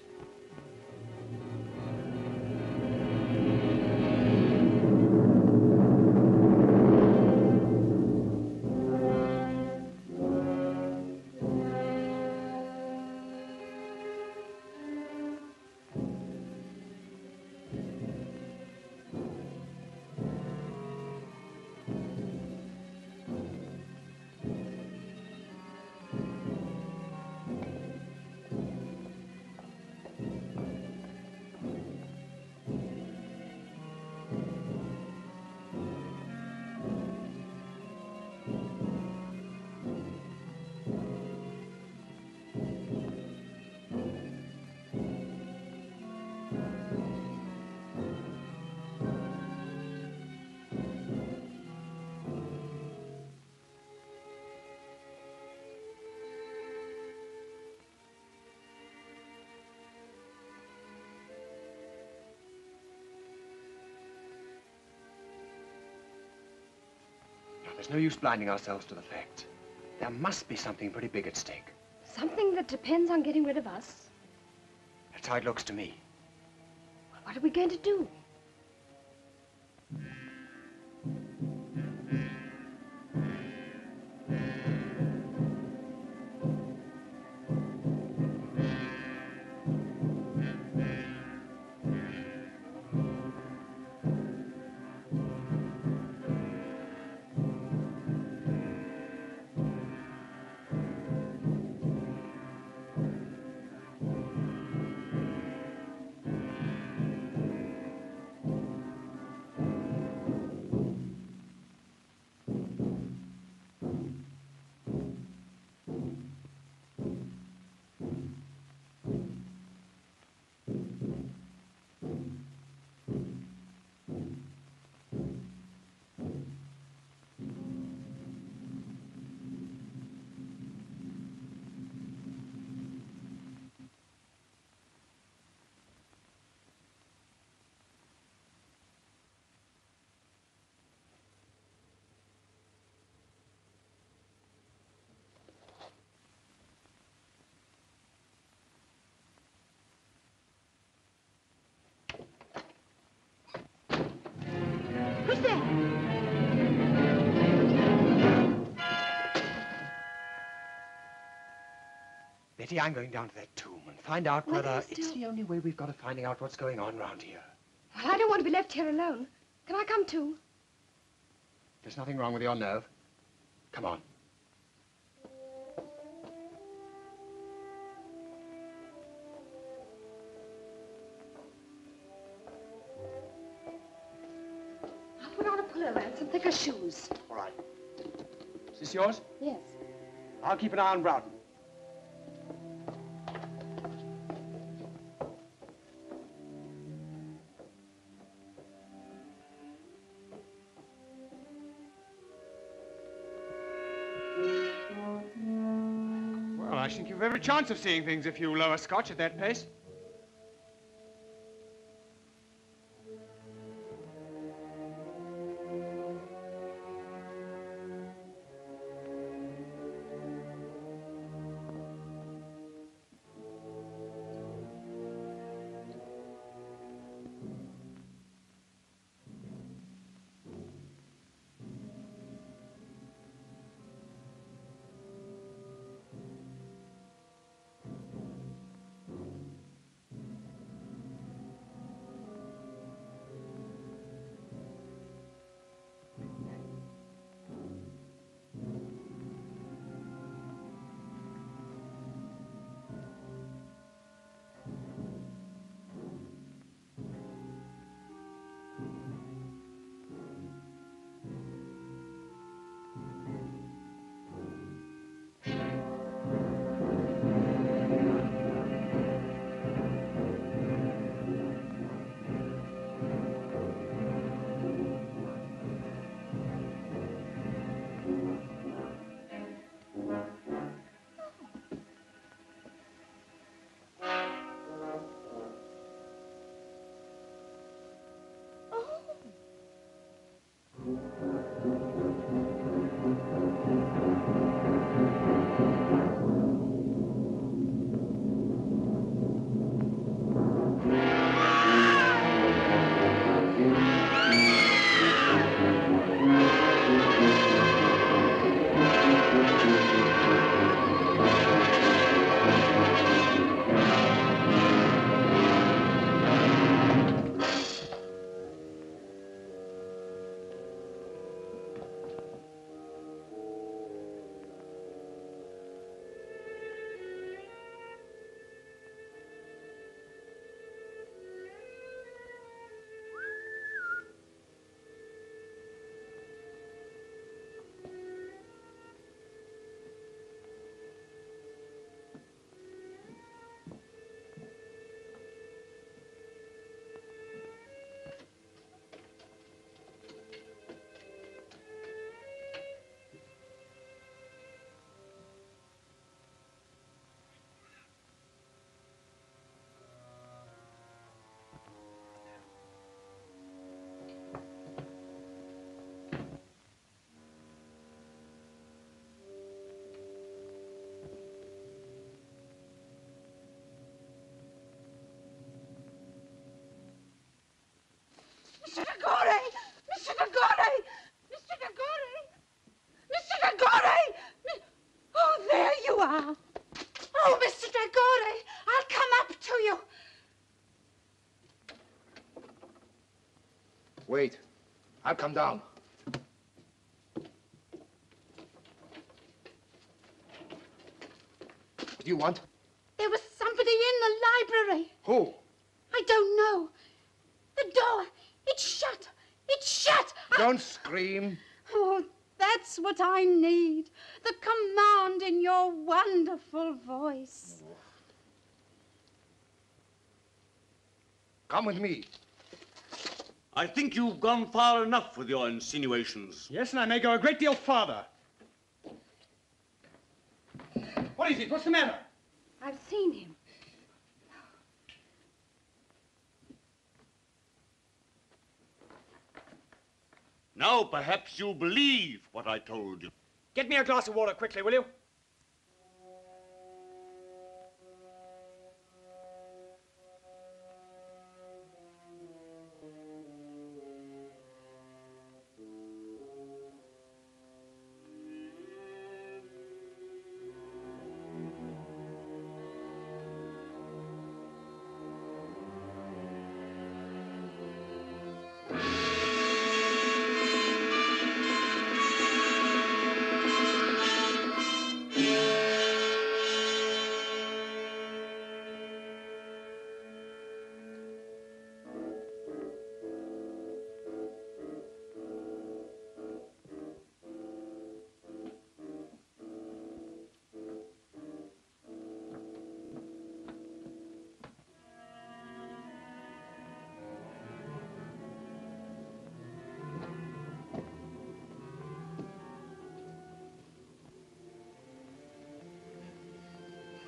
There's no use blinding ourselves to the facts. There must be something pretty big at stake. Something that depends on getting rid of us? That's how it looks to me. Well, what are we going to do? Who's there? Betty, I'm going down to that tomb and find out whether it's the only way we've got of finding out what's going on around here. Well, I don't want to be left here alone. Can I come too? There's nothing wrong with your nerve. Come on. I'll put on a pullover and some thicker shoes. All right. Is this yours? Yes. I'll keep an eye on Broughton. Well, I think you've every chance of seeing things if you lower Scotch at that pace. I'll come down. What do you want? There was somebody in the library. Who? I don't know. The door, it's shut. It's shut. Don't scream. Oh, that's what I need. The command in your wonderful voice. Come with me. I think you've gone far enough with your insinuations. Yes, and I may go a great deal farther. What is it? What's the matter? I've seen him. Now perhaps you'll believe what I told you. Get me a glass of water quickly, will you?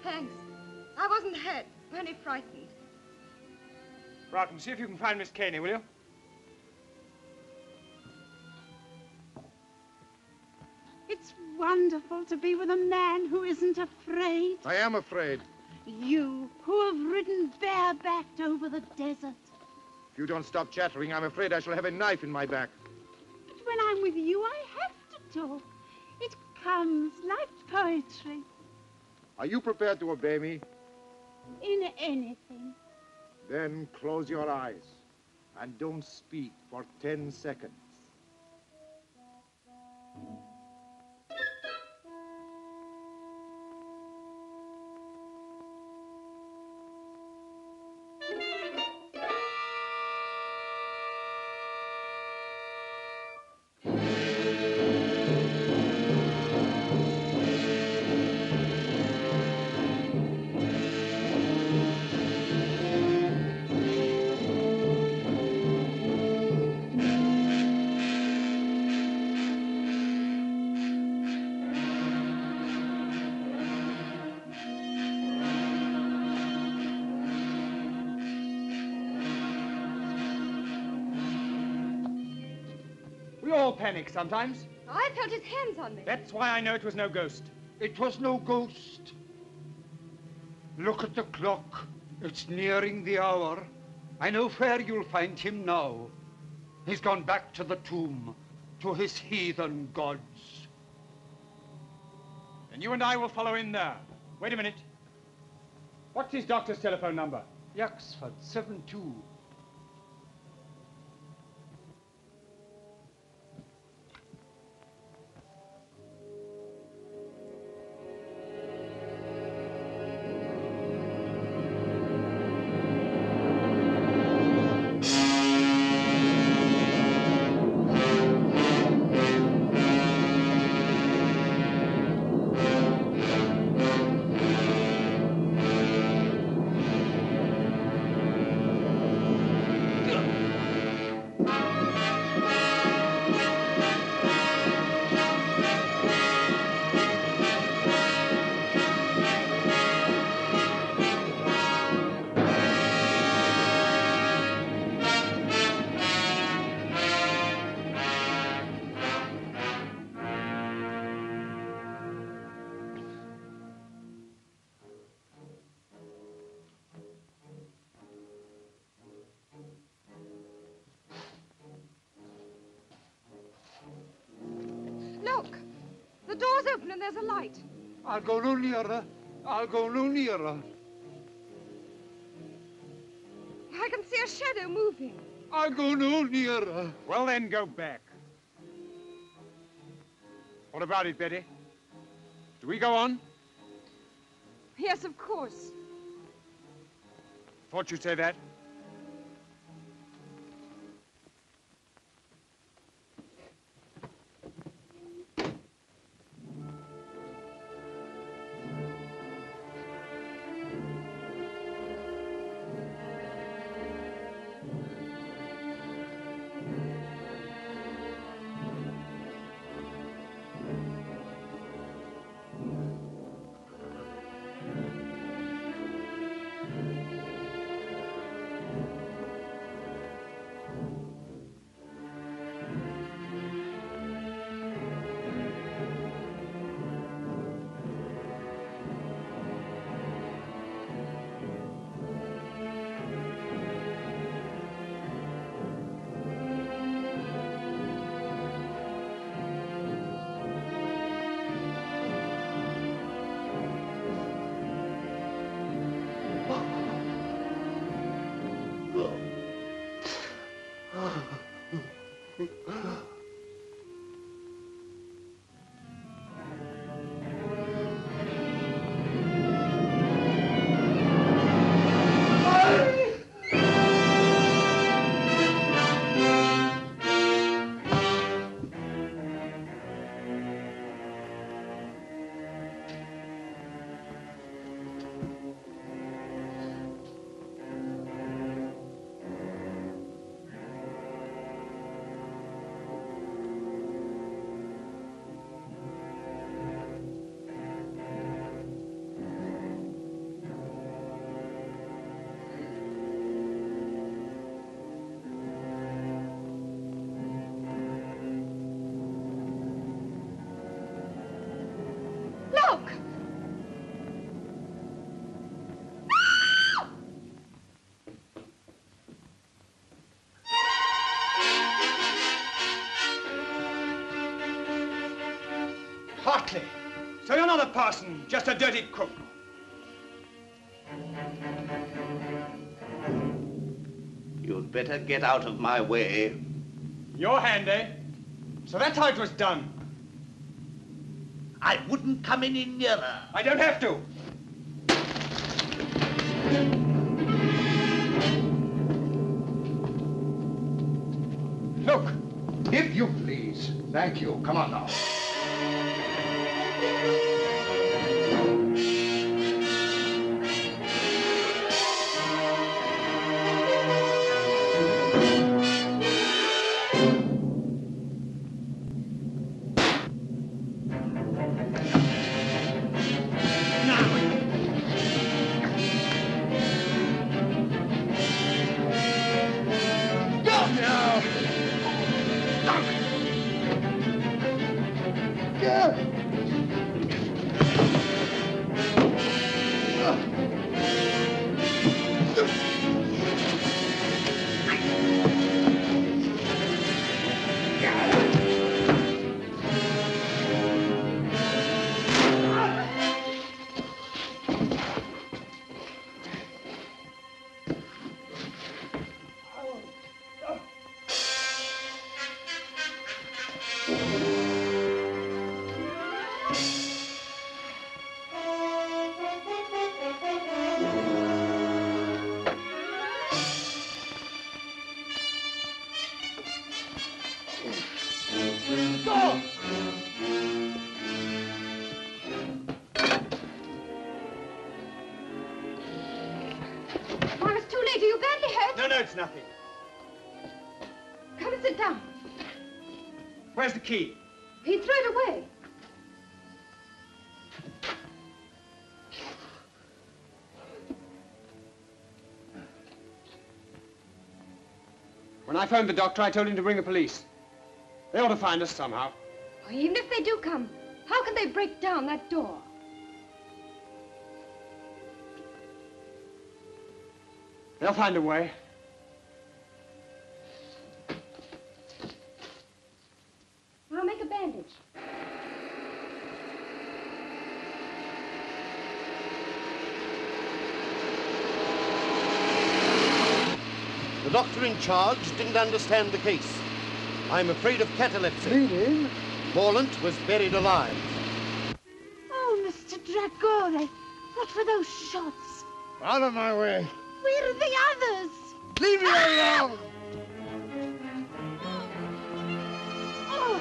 Thanks. I wasn't hurt, only frightened. Broughton, see if you can find Miss Caney, will you? It's wonderful to be with a man who isn't afraid. I am afraid. You, who have ridden barebacked over the desert. If you don't stop chattering, I'm afraid I shall have a knife in my back. But when I'm with you, I have to talk. It comes like poetry. Are you prepared to obey me? In anything. Then close your eyes and don't speak for 10 seconds. We all panic sometimes. I felt his hands on me. That's why I know it was no ghost. It was no ghost. Look at the clock. It's nearing the hour. I know where you'll find him now. He's gone back to the tomb, to his heathen gods. And you and I will follow in there. Wait a minute. What's his doctor's telephone number? Yaxford 72. Look, the door's open and there's a light. I'll go no nearer. I'll go no nearer. I can see a shadow moving. I'll go no nearer. Well, then, go back. What about it, Betty? Do we go on? Yes, of course. Thought you'd say that. Look! Hartley! So you're not a parson, just a dirty cook. You'd better get out of my way. Your hand, eh? So that's how it was done. I wouldn't come any nearer. I don't have to. Look, if you please. Thank you. Come on now. No, it's nothing. Come and sit down. Where's the key? He threw it away. When I phoned the doctor, I told him to bring the police. They ought to find us somehow. Oh, even if they do come, how can they break down that door? They'll find a way. I'll make a bandage. The doctor in charge didn't understand the case. I'm afraid of catalepsy. Meaning? Morlant was buried alive. Oh, Mr. Dragore, what were those shots? Out of my way. Where are the others? Leave me alone! Oh.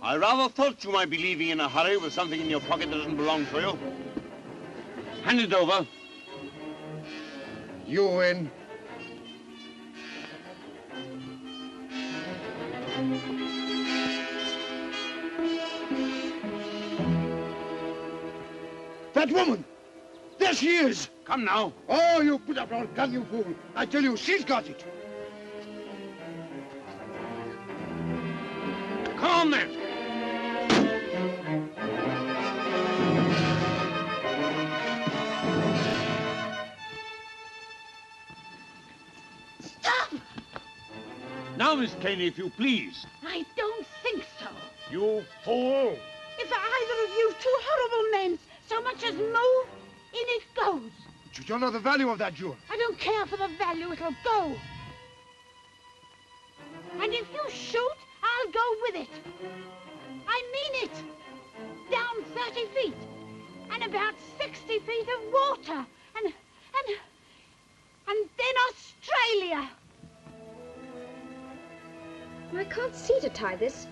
I rather thought you might be leaving in a hurry with something in your pocket that doesn't belong to you. Hand it over. You win. That woman! There she is! Come now. Oh, you put up your gun, you fool. I tell you, she's got it. Come on, then. Stop! Now, Miss Caney, if you please. I don't think so. You fool! If either of you two horrible men so much as move, in it goes. But you don't know the value of that jewel. I don't care for the value, it'll go. And if you shoot, I'll go with it. I mean it. Down 30 feet. And about 60 feet of water. And then Australia. I can't see to tie this.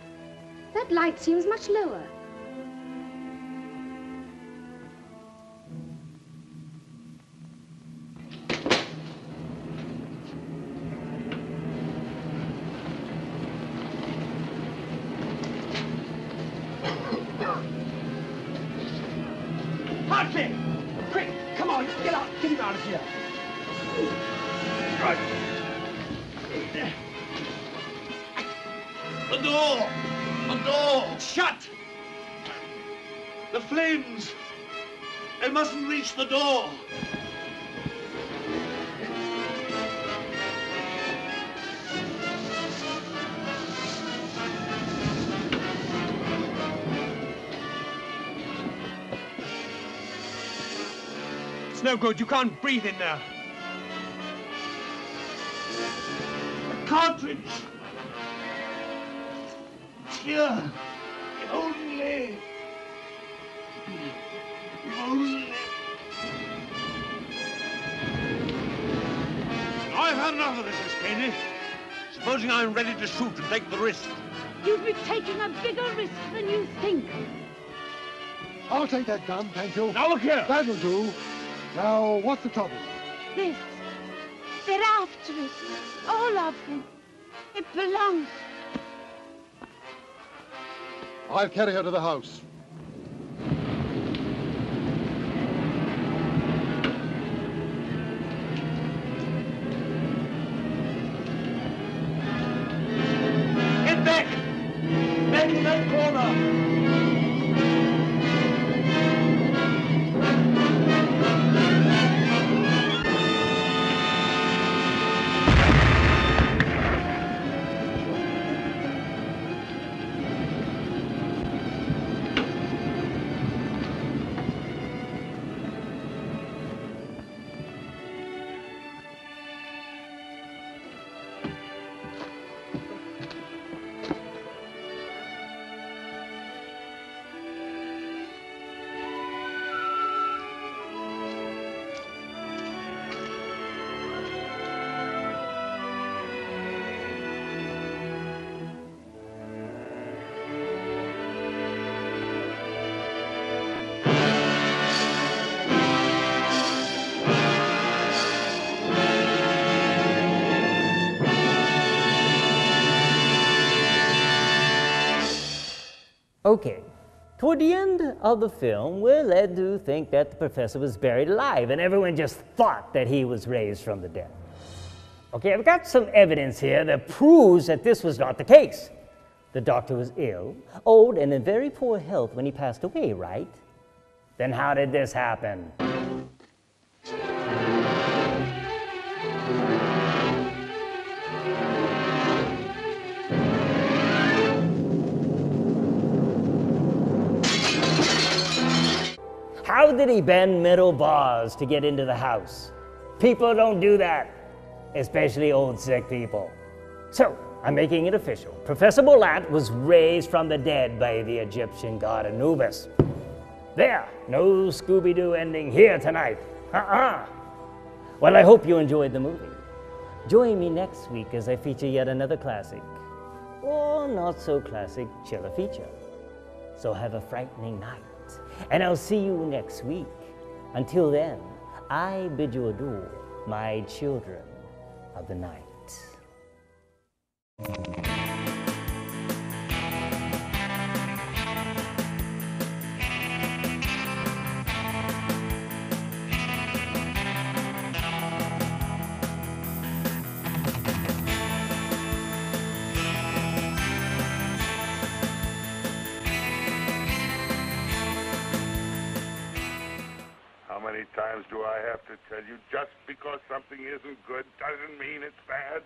That light seems much lower. Hartley! Quick, come on, get out, get him out of here. Right. The door! The door! It's shut! The flames! They mustn't reach the door! It's no good, you can't breathe in there. The cartridge! It's here! If only... If only... I've had enough of this, Miss Caney. Supposing I'm ready to shoot and take the risk. You'd be taking a bigger risk than you think. I'll take that gun, thank you. Now look here. That'll do. Now, what's the trouble? This. They're after it. All of them. It belongs. I'll carry her to the house. Get back! Back in that corner! Okay, toward the end of the film, we're led to think that the professor was buried alive, and everyone just thought that he was raised from the dead. Okay, I've got some evidence here that proves that this was not the case. The doctor was ill, old, and in very poor health when he passed away, right? Then how did this happen? How did he bend metal bars to get into the house? People don't do that, especially old sick people. So, I'm making it official. Professor Bolat was raised from the dead by the Egyptian god Anubis. There, no Scooby-Doo ending here tonight. Well, I hope you enjoyed the movie. Join me next week as I feature yet another classic, or not so classic, chiller feature. So have a frightening night, and I'll see you next week. Until then, I bid you adieu, my children of the night. How many times do I have to tell you, just because something isn't good doesn't mean it's bad?